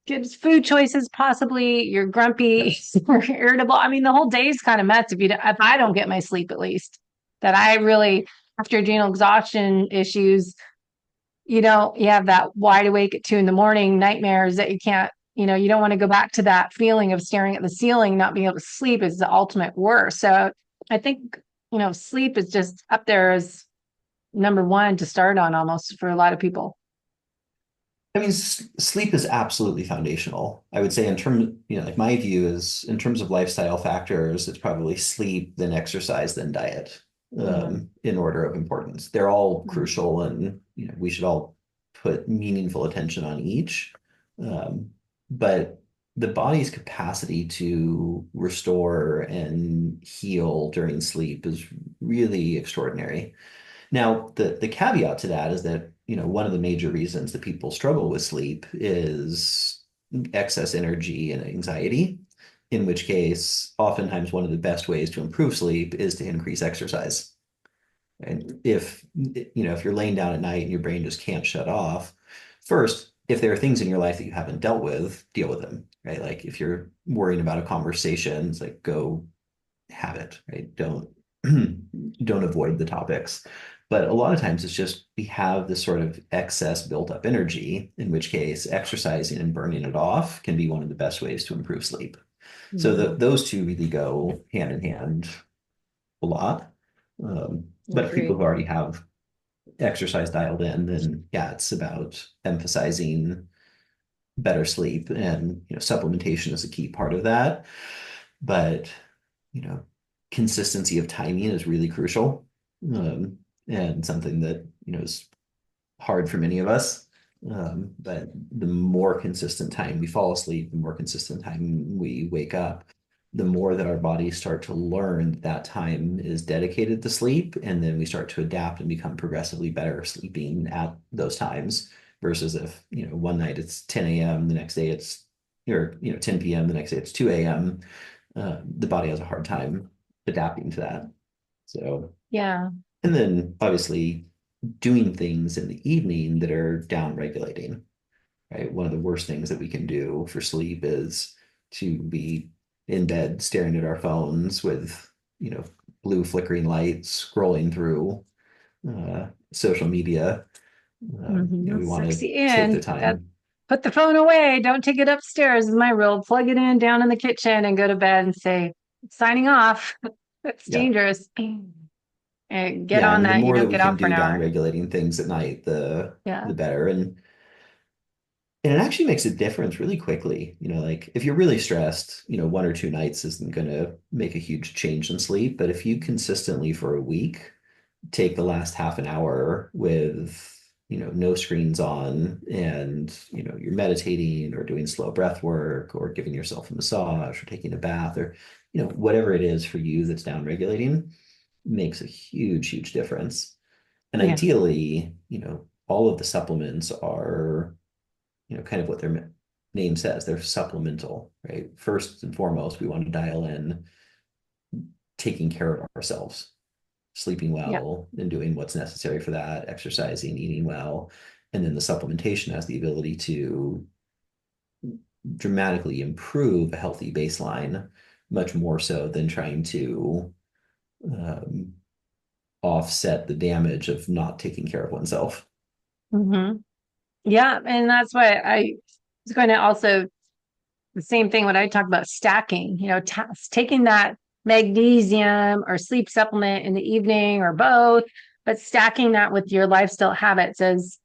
[SPEAKER 1] good food choices possibly, you're grumpy,
[SPEAKER 2] Yep.
[SPEAKER 1] you're irritable. I mean, the whole day is kind of mess if I don't get my sleep, at least. That I really, after adrenal exhaustion issues, you have that wide awake at 2 a.m. nightmares that you can't, you don't want to go back to that feeling of staring at the ceiling, not being able to sleep is the ultimate worst. So I think, sleep is just up there as number one to start on almost for a lot of people.
[SPEAKER 2] I mean, sleep is absolutely foundational. I would say in terms, like my view is in terms of lifestyle factors, it's probably sleep, then exercise, then diet,
[SPEAKER 1] Mhm.
[SPEAKER 2] in order of importance. They're all
[SPEAKER 1] Mhm.
[SPEAKER 2] crucial, and we should all put meaningful attention on each. Um, but the body's capacity to restore and heal during sleep is really extraordinary. Now, the caveat to that is that, one of the major reasons that people struggle with sleep is excess energy and anxiety, in which case, oftentimes one of the best ways to improve sleep is to increase exercise. And if you're laying down at night and your brain just can't shut off, first, if there are things in your life that you haven't dealt with, deal with them, right? Like if you're worrying about a conversation, it's like go have it, right? Don't don't avoid the topics. But a lot of times it's just we have this sort of excess built up energy, in which case exercising and burning it off can be one of the best ways to improve sleep. So
[SPEAKER 1] Mhm.
[SPEAKER 2] those two really go hand in hand a lot. But if people
[SPEAKER 1] Agree.
[SPEAKER 2] who already have exercise dialed in, then yeah, it's about emphasizing better sleep, and supplementation is a key part of that. But you know, consistency of timing is really crucial, and something that, is hard for many of us. But the more consistent time we fall asleep, the more consistent time we wake up, the more that our bodies start to learn that time is dedicated to sleep. And then we start to adapt and become progressively better sleeping at those times. Versus if, one night it's 10 a.m., the next day it's, or, 10 p.m., the next day it's 2 a.m., the body has a hard time adapting to that. So,
[SPEAKER 1] Yeah.
[SPEAKER 2] and then obviously doing things in the evening that are down regulating, right? One of the worst things that we can do for sleep is to be in bed staring at our phones with, you know, blue flickering lights, scrolling through social media. We want to
[SPEAKER 1] 6
[SPEAKER 2] take the
[SPEAKER 1] in.
[SPEAKER 2] time.
[SPEAKER 1] Put the phone away. Don't take it upstairs is my rule. Plug it in down in the kitchen and go to bed and say, signing off. That's
[SPEAKER 2] Yeah.
[SPEAKER 1] dangerous. And get
[SPEAKER 2] Yeah. I
[SPEAKER 1] on
[SPEAKER 2] mean, the
[SPEAKER 1] that.
[SPEAKER 2] more that we
[SPEAKER 1] Get
[SPEAKER 2] can
[SPEAKER 1] off for an
[SPEAKER 2] do down
[SPEAKER 1] hour.
[SPEAKER 2] regulating things at night,
[SPEAKER 1] Yeah.
[SPEAKER 2] the better. And it actually makes a difference really quickly. Like if you're really stressed, one or two nights isn't going to make a huge change in sleep. But if you consistently for a week take the last half an hour with, no screens on, and, you're meditating or doing slow breath work or giving yourself a massage or taking a bath or, whatever it is for you that's down regulating, makes a huge, huge difference. And
[SPEAKER 1] Yeah.
[SPEAKER 2] ideally, all of the supplements are, kind of what their name says, they're supplemental, right? First and foremost, we want to dial in taking care of ourselves, sleeping
[SPEAKER 1] Yeah.
[SPEAKER 2] well and doing what's necessary for that, exercising, eating well. And then the supplementation has the ability to dramatically improve a healthy baseline, much more so than trying to um, offset the damage of not taking care of oneself.
[SPEAKER 1] hmm Yeah. And that's why I was going to also the same thing when I talk about stacking, taking that magnesium or sleep supplement in the evening or both, but stacking that with your lifestyle habits as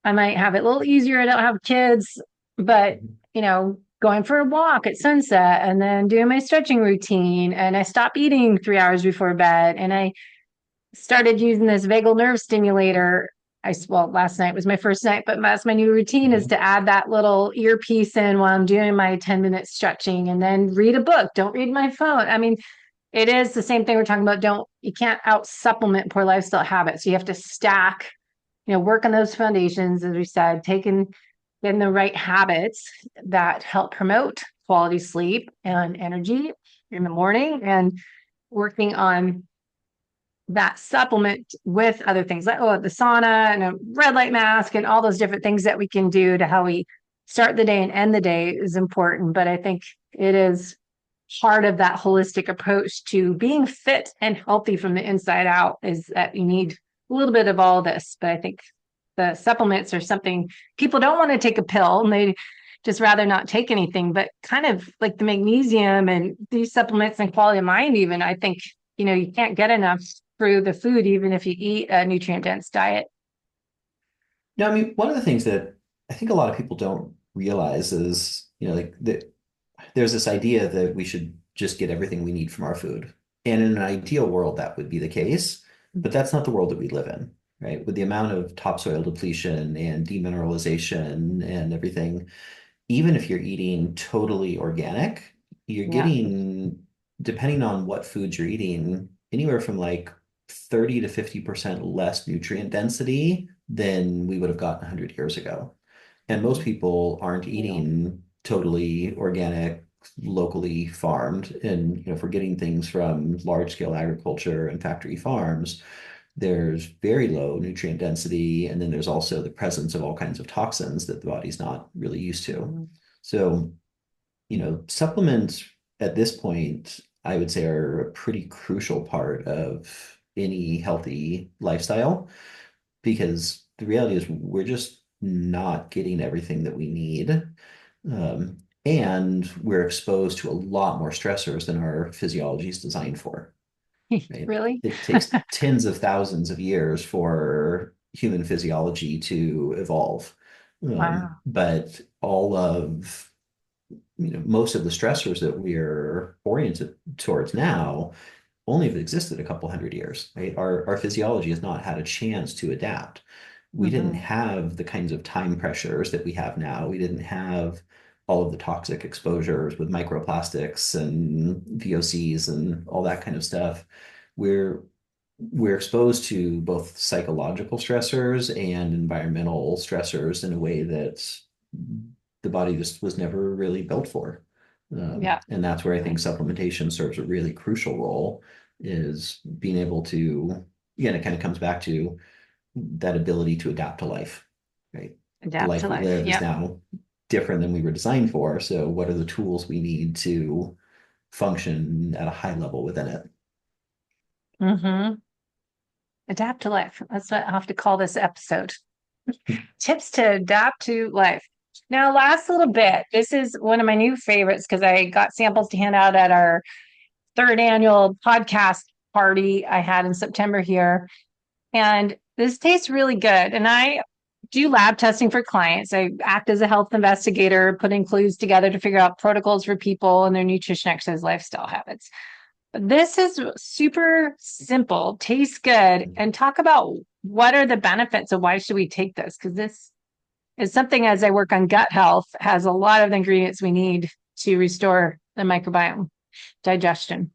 [SPEAKER 1] I might have it a little easier. I don't have kids, but going for a walk at sunset and then doing my stretching routine. And I stop eating 3 hours before bed. And I started using this vagal nerve stimulator well, last night was my first night, but that's my new routine is to add that little earpiece in while I'm doing my 10-minute stretching and then read a book. Don't read my phone. I mean, it is the same thing we're talking about. You can't out supplement poor lifestyle habits. You have to stack, work on those foundations, as we said, getting the right habits that help promote quality sleep and energy in the morning and working on that supplement with other things like the sauna and a red light mask and all those different things that we can do to how we start the day and end the day is important. But I think it is part of that holistic approach to being fit and healthy from the inside out is that you need a little bit of all this. But I think the supplements are something people don't want to take a pill and they just rather not take anything, but kind of like the magnesium and these supplements and quality of mind, even I think, you can't get enough through the food, even if you eat a nutrient dense diet.
[SPEAKER 2] Now, I mean, one of the things that I think a lot of people don't realize is, like there's this idea that we should just get everything we need from our food. And in an ideal world, that would be the case, but that's not the world that we live in, right? With the amount of topsoil depletion and demineralization and everything, even if you're eating totally organic, you're
[SPEAKER 1] Yeah.
[SPEAKER 2] getting, depending on what foods you're eating, anywhere from like 30 to 50% less nutrient density than we would have gotten 100 years ago. And most people aren't
[SPEAKER 1] Yeah.
[SPEAKER 2] eating totally organic, locally farmed. And if we're getting things from large scale agriculture and factory farms, there's very low nutrient density. And then there's also the presence of all kinds of toxins that the body's not really used to.
[SPEAKER 1] Mhm.
[SPEAKER 2] So, supplements at this point, I would say are a pretty crucial part of any healthy lifestyle because the reality is we're just not getting everything that we need. Um, and we're exposed to a lot more stressors than our physiology is designed for, right?
[SPEAKER 1] Really?
[SPEAKER 2] It takes tens of thousands of years for human physiology to evolve.
[SPEAKER 1] Wow.
[SPEAKER 2] But all of, most of the stressors that we're oriented towards now only have existed a couple hundred years, right? Our physiology has not had a chance to adapt. We didn't
[SPEAKER 1] Hmm.
[SPEAKER 2] have the kinds of time pressures that we have now. We didn't have all of the toxic exposures with microplastics and VOCs and all that kind of stuff. We're we're exposed to both psychological stressors and environmental stressors in a way that the body just was never really built for.
[SPEAKER 1] Yeah.
[SPEAKER 2] And that's where I think
[SPEAKER 1] Right.
[SPEAKER 2] supplementation serves a really crucial role is being able to, again, it kind of comes back to that ability to adapt to life, right? The
[SPEAKER 1] Adapt to
[SPEAKER 2] life we
[SPEAKER 1] life.
[SPEAKER 2] live is
[SPEAKER 1] Yep.
[SPEAKER 2] now different than we were designed for. So what are the tools we need to function at a high level within it?
[SPEAKER 1] Hmm. Adapt to life. That's what I have to call this episode. Tips to adapt to life. Now, last little bit. This is one of my new favorites because I got samples to hand out at our third annual podcast party I had in September here. And this tastes really good. And I do lab testing for clients. I act as a health investigator, putting clues together to figure out protocols for people and their nutrition, exercise, lifestyle habits. This is super simple, tastes good, and talk about what are the benefits of why should we take this? Because this is something as I work on gut health has a lot of the ingredients we need to restore the microbiome digestion.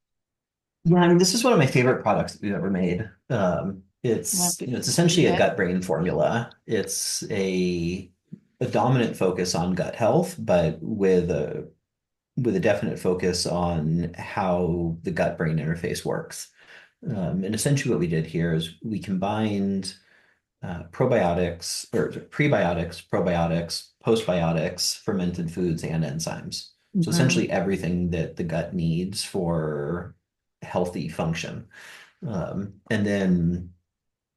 [SPEAKER 2] Yeah, I mean, this is one of my favorite products that we've ever made.
[SPEAKER 1] We'll have
[SPEAKER 2] It's,
[SPEAKER 1] to
[SPEAKER 2] it's
[SPEAKER 1] read
[SPEAKER 2] essentially a
[SPEAKER 1] it.
[SPEAKER 2] gut brain formula. It's a dominant focus on gut health, but with a definite focus on how the gut brain interface works. And essentially what we did here is we combined probiotics or prebiotics, probiotics, postbiotics, fermented foods, and enzymes. So
[SPEAKER 1] Mhm.
[SPEAKER 2] essentially everything that the gut needs for healthy function. And then,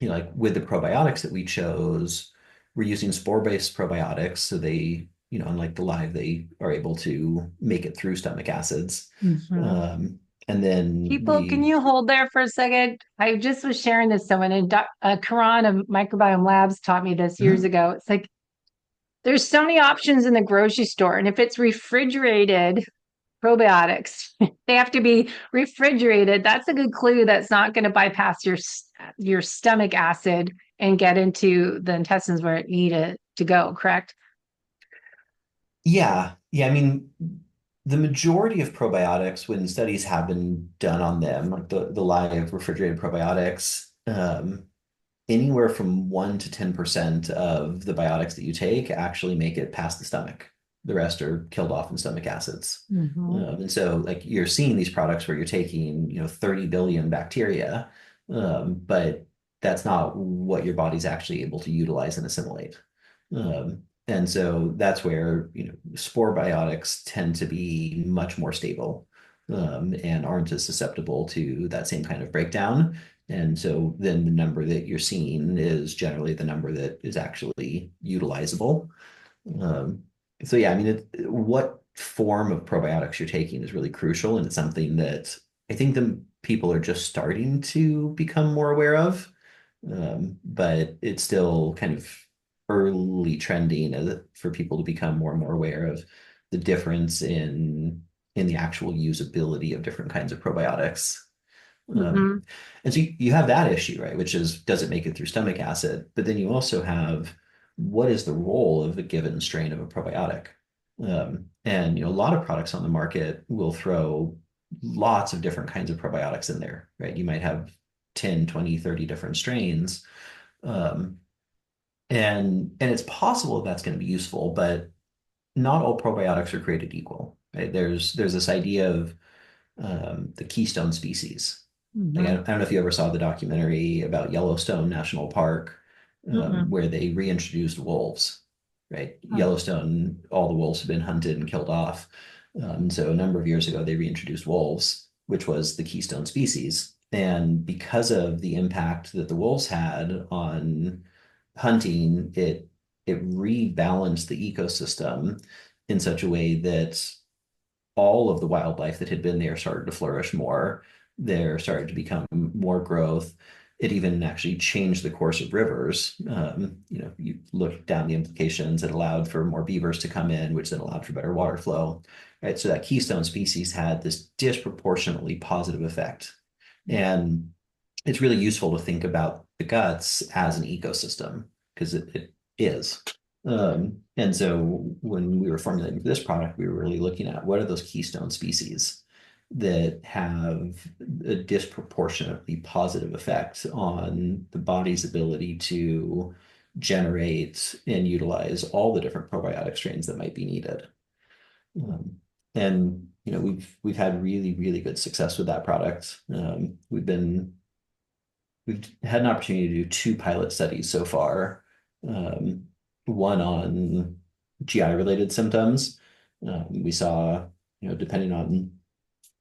[SPEAKER 2] like with the probiotics that we chose, we're using spore-based probiotics. So they, unlike the live, they are able to make it through stomach acids.
[SPEAKER 1] Mhm.
[SPEAKER 2] Um, and then
[SPEAKER 1] People, can
[SPEAKER 2] we,
[SPEAKER 1] you hold there for a second? I just was sharing this with someone, and Karan of Microbiome Labs taught me this years
[SPEAKER 2] Mhm.
[SPEAKER 1] ago. It's like there's so many options in the grocery store, and if it's refrigerated, probiotics. They have to be refrigerated. That's a good clue that's not going to bypass your stomach acid and get into the intestines where it needed to go, correct?
[SPEAKER 2] Yeah. Yeah. I mean, the majority of probiotics, when studies have been done on them, like the live refrigerated probiotics, anywhere from 1 to 10% of the biotics that you take actually make it past the stomach. The rest are killed off in stomach acids.
[SPEAKER 1] Mm-hmm.
[SPEAKER 2] And so like you're seeing these products where you're taking, 30 billion bacteria, but that's not what your body's actually able to utilize and assimilate. And so that's where, spore biotics tend to be much more stable, and aren't as susceptible to that same kind of breakdown. And so then the number that you're seeing is generally the number that is actually utilizable. Um, so yeah, I mean, what form of probiotics you're taking is really crucial, and it's something that I think the people are just starting to become more aware of. But it's still kind of early trending for people to become more and more aware of the difference in the actual usability of different kinds of probiotics. Um,
[SPEAKER 1] Mm-hmm.
[SPEAKER 2] and so you have that issue, right? Which is, does it make it through stomach acid? But then you also have, what is the role of a given strain of a probiotic? And a lot of products on the market will throw lots of different kinds of probiotics in there, right? You might have 10, 20, 30 different strains. Um, and it's possible that's going to be useful, but not all probiotics are created equal, right? There's this idea of the keystone species. Like
[SPEAKER 1] Mm-hmm.
[SPEAKER 2] I don't know if you ever saw the documentary about Yellowstone National Park,
[SPEAKER 1] Mm-mm.
[SPEAKER 2] where they reintroduced wolves, right?
[SPEAKER 1] Oh.
[SPEAKER 2] Yellowstone, all the wolves have been hunted and killed off. So a number of years ago, they reintroduced wolves, which was the keystone species. And because of the impact that the wolves had on hunting, it rebalanced the ecosystem in such a way that all of the wildlife that had been there started to flourish more. There started to become more growth. It even actually changed the course of rivers. You look down the implications. It allowed for more beavers to come in, which then allowed for better water flow. Right. So that keystone species had this disproportionately positive effect. And it's really useful to think about the guts as an ecosystem because it is. And so when we were formulating for this product, we were really looking at what are those keystone species that have a disproportionately positive effect on the body's ability to generate and utilize all the different probiotic strains that might be needed. Um, and we've had really, really good success with that product. We've had an opportunity to do two pilot studies so far. One on GI related symptoms. We saw, depending on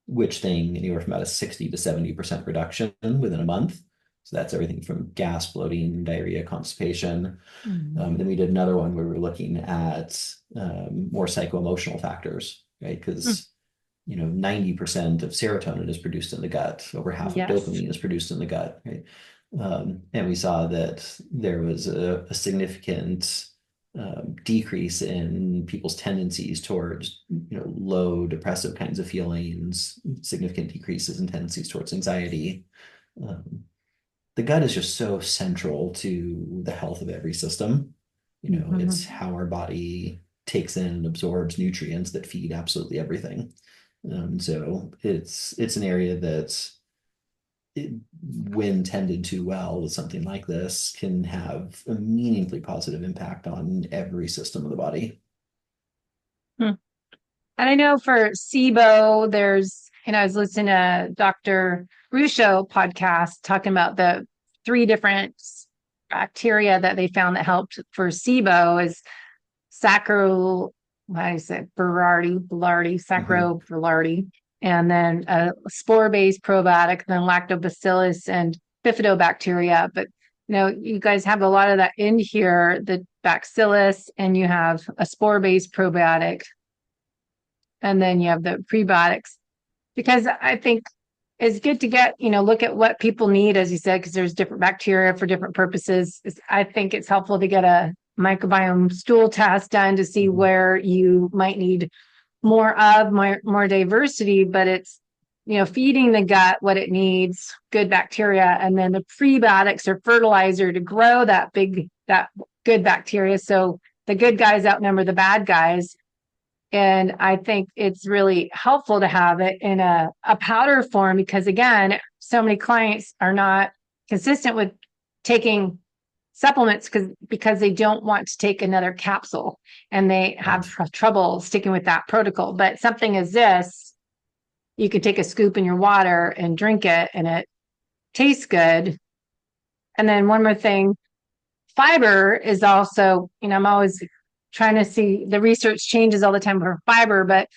[SPEAKER 2] which thing, anywhere from about a 60 to 70% reduction within a month. So that's everything from gas, bloating, diarrhea, constipation.
[SPEAKER 1] Mm-hmm.
[SPEAKER 2] Then we did another one where we were looking at more psycho-emotional factors, right? Because 90% of serotonin is produced in the gut. Over half of
[SPEAKER 1] Yes.
[SPEAKER 2] dopamine is produced in the gut, right? And we saw that there was a significant decrease in people's tendencies towards, low depressive kinds of feelings, significant decreases in tendencies towards anxiety. Um, the gut is just so central to the health of every system. It's
[SPEAKER 1] Mm-hmm.
[SPEAKER 2] how our body takes in and absorbs nutrients that feed absolutely everything. So it's an area that, when tended to well with something like this, can have a meaningfully positive impact on every system of the body.
[SPEAKER 1] Hmm. And I know for SIBO, I was listening to Dr. Ruscio podcast talking about the three different bacteria that they found that helped for SIBO is sacro, how do you say,
[SPEAKER 2] Mhm.
[SPEAKER 1] sacro and then a spore-based probiotic, then lactobacillus and bifidobacteria. But you guys have a lot of that in here, the bacillus, and you have a spore-based probiotic, and then you have the prebiotics. Because I think it's good to get, look at what people need, as you said, because there's different bacteria for different purposes. I think it's helpful to get a microbiome stool test done to see
[SPEAKER 2] Mhm.
[SPEAKER 1] where you might need more diversity, but it's, feeding the gut what it needs, good bacteria, and then the prebiotics are fertilizer to grow that good bacteria. So the good guys outnumber the bad guys. And I think it's really helpful to have it in a powder form because, again, so many clients are not consistent with taking supplements because they don't want to take another capsule and they have
[SPEAKER 2] Right.
[SPEAKER 1] trouble sticking with that protocol. But something as this, you could take a scoop in your water and drink it and it tastes good. And then one more thing, fiber is also, I'm always trying to see the research changes all the time for fiber, but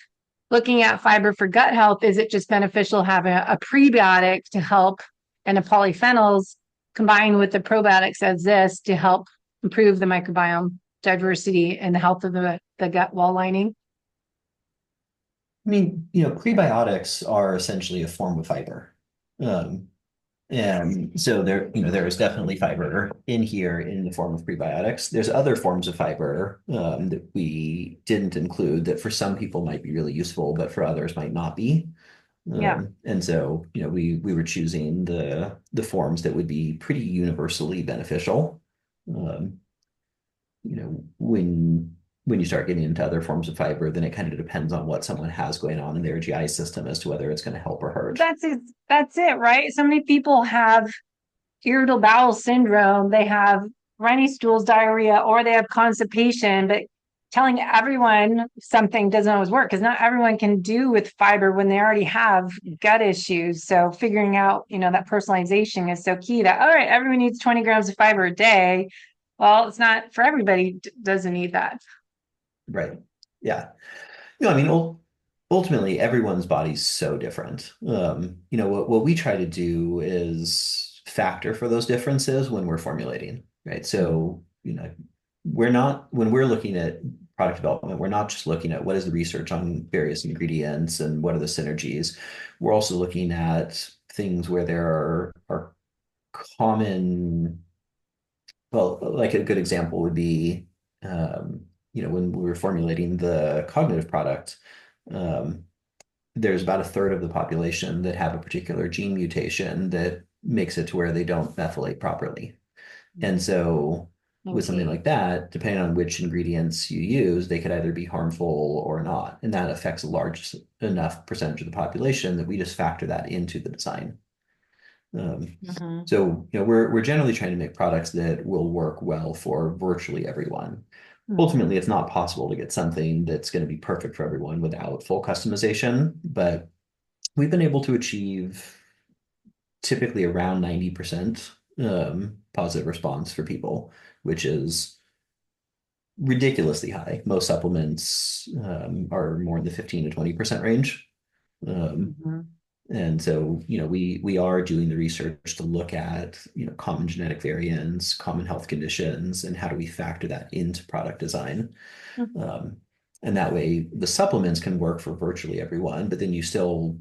[SPEAKER 1] looking at fiber for gut health, is it just beneficial having a prebiotic to help and the polyphenols combined with the probiotics as this to help improve the microbiome diversity and the health of the gut wall lining?
[SPEAKER 2] I mean, prebiotics are essentially a form of fiber. Um, and so there is definitely fiber in here in the form of prebiotics. There's other forms of fiber that we didn't include that for some people might be really useful, but for others might not be.
[SPEAKER 1] Yeah.
[SPEAKER 2] And so, we were choosing the forms that would be pretty universally beneficial. Um, when you start getting into other forms of fiber, then it kind of depends on what someone has going on in their GI system as to whether it's going to help or hurt.
[SPEAKER 1] That's it. That's it, right? So many people have irritable bowel syndrome, they have runny stools, diarrhea, or they have constipation, but telling everyone something doesn't always work because not everyone can do with fiber when they already have gut issues. So figuring out, that personalization is so key that, all right, everyone needs 20 grams of fiber a day. Well, it's not for everybody, doesn't need that.
[SPEAKER 2] Right. Yeah. I mean, ultimately, everyone's body's so different. What we try to do is factor for those differences when we're formulating, right? So, when we're looking at product development, we're not just looking at what is the research on various ingredients and what are the synergies. We're also looking at things where there are common, well, like a good example would be, when we were formulating the cognitive product, um, there's about a third of the population that have a particular gene mutation that makes it to where they don't methylate properly. And so with something
[SPEAKER 1] Okay.
[SPEAKER 2] like that, depending on which ingredients you use, they could either be harmful or not. And that affects a large enough percentage of the population that we just factor that into the design. Um,
[SPEAKER 1] Mm-hmm.
[SPEAKER 2] so, we're generally trying to make products that will work well for virtually everyone. Ultimately, it's not possible to get something that's going to be perfect for everyone without full customization, but we've been able to achieve typically around 90% positive response for people, which is ridiculously high. Most supplements are more in the 15 to 20% range. Um,
[SPEAKER 1] Mm-hmm.
[SPEAKER 2] And so, we are doing the research to look at, common genetic variants, common health conditions, and how do we factor that into product design. Um, and that way the supplements can work for virtually everyone, but then it is still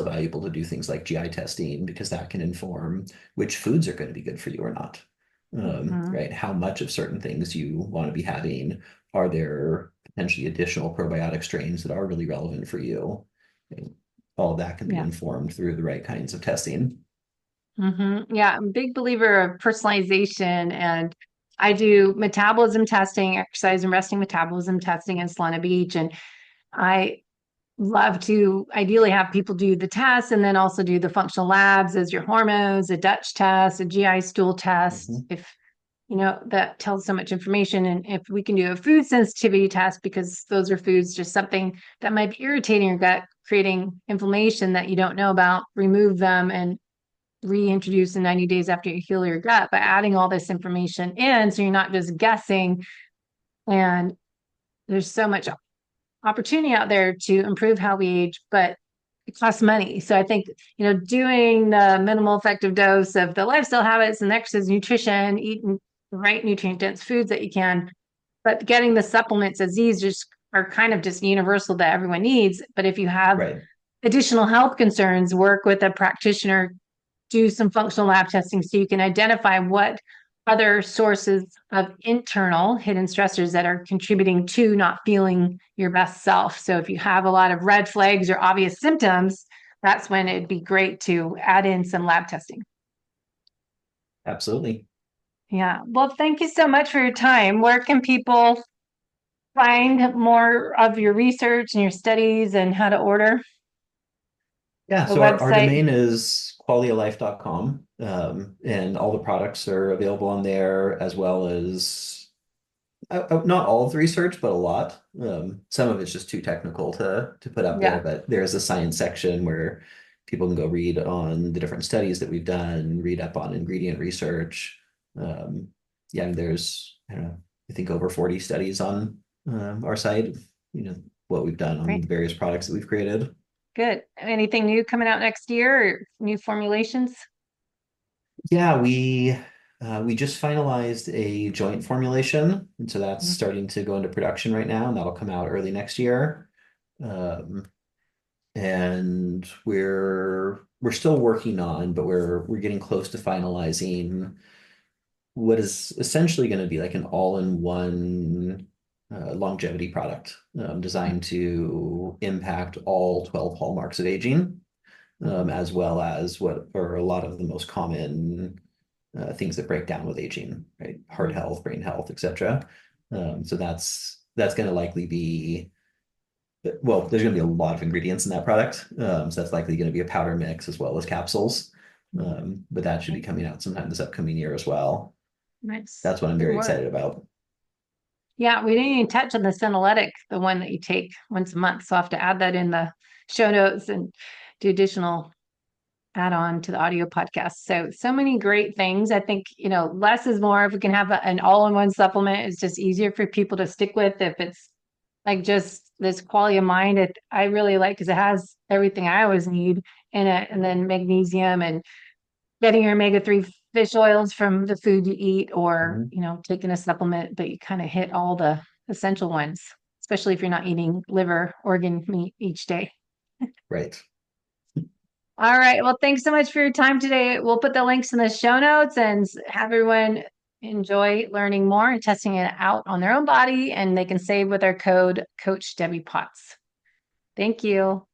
[SPEAKER 2] valuable to do things like GI testing because that can inform which foods are going to be good for you or not.
[SPEAKER 1] Mm-hmm.
[SPEAKER 2] Right? How much of certain things you want to be having? Are there potentially additional probiotic strains that are really relevant for you? All of that can be
[SPEAKER 1] Yeah.
[SPEAKER 2] informed through the right kinds of testing.
[SPEAKER 1] Yeah, I'm a big believer of personalization, and I do metabolism testing, exercise and resting metabolism testing in Solana Beach, and I love to ideally have people do the tests and then also do the functional labs as your hormones, a Dutch test, a GI stool test.
[SPEAKER 2] Mhm.
[SPEAKER 1] If that tells so much information, and if we can do a food sensitivity test because those are foods, just something that might be irritating your gut, creating inflammation that you don't know about, remove them and reintroduce in 90 days after you heal your gut by adding all this information in so you're not just guessing. And there's so much opportunity out there to improve how we age, but it costs money. So I think, doing the minimal effective dose of the lifestyle habits and exercise, nutrition, eating the right nutrient dense foods that you can, but getting the supplements as these just are kind of just universal that everyone needs. But if you have
[SPEAKER 2] Right.
[SPEAKER 1] additional health concerns, work with a practitioner, do some functional lab testing so you can identify what other sources of internal hidden stressors that are contributing to not feeling your best self. So if you have a lot of red flags or obvious symptoms, that's when it'd be great to add in some lab testing.
[SPEAKER 2] Absolutely.
[SPEAKER 1] Yeah. Well, thank you so much for your time. Where can people find more of your research and your studies and how to order
[SPEAKER 2] Yeah,
[SPEAKER 1] a
[SPEAKER 2] so our
[SPEAKER 1] website?
[SPEAKER 2] domain is qualialife.com, and all the products are available on there, as well as not all of the research, but a lot. Some of it's just too technical to put up there,
[SPEAKER 1] Yeah,
[SPEAKER 2] but there's a science section where people can go read on the different studies that we've done, read up on ingredient research. Um, yeah, and there's, I don't know, I think over 40 studies on our site, you know, what we've done on
[SPEAKER 1] great.
[SPEAKER 2] the various products that we've created.
[SPEAKER 1] Good. Anything new coming out next year or new formulations?
[SPEAKER 2] Yeah, we just finalized a joint formulation, and so that's
[SPEAKER 1] Mhm.
[SPEAKER 2] starting to go into production right now, and that'll come out early next year. Um, and we're still working on, but we're getting close to finalizing what is essentially going to be like an all-in-one longevity product, designed to impact all 12 hallmarks of aging, as well as what are a lot of the most common things that break down with aging, right? Heart
[SPEAKER 1] Mhm.
[SPEAKER 2] health, brain health, etc. So that's going to likely be, well, there's going to be a lot of ingredients in that product. So that's likely going to be a powder mix as well as capsules. But that should be coming out sometime this upcoming year as well.
[SPEAKER 1] Nice.
[SPEAKER 2] That's what I'm
[SPEAKER 1] Good
[SPEAKER 2] very
[SPEAKER 1] work.
[SPEAKER 2] excited about.
[SPEAKER 1] Yeah, we didn't even touch on the senolytic, the one that you take once a month. So I'll have to add that in the show notes and do additional add on to the audio podcast. So many great things. I think, less is more. If we can have an all-in-one supplement, it's just easier for people to stick with. If it's like just this quality of mind, I really like because it has everything I always need in it, and then magnesium and getting your omega-3 fish oils from the food you eat, or
[SPEAKER 2] Mhm.
[SPEAKER 1] taking a supplement, but you kind of hit all the essential ones, especially if you're not eating liver organ meat each day.
[SPEAKER 2] Right.
[SPEAKER 1] All right. Well, thanks so much for your time today. We'll put the links in the show notes and have everyone enjoy learning more and testing it out on their own body. And they can save with our code Coach Debbie Potts. Thank you.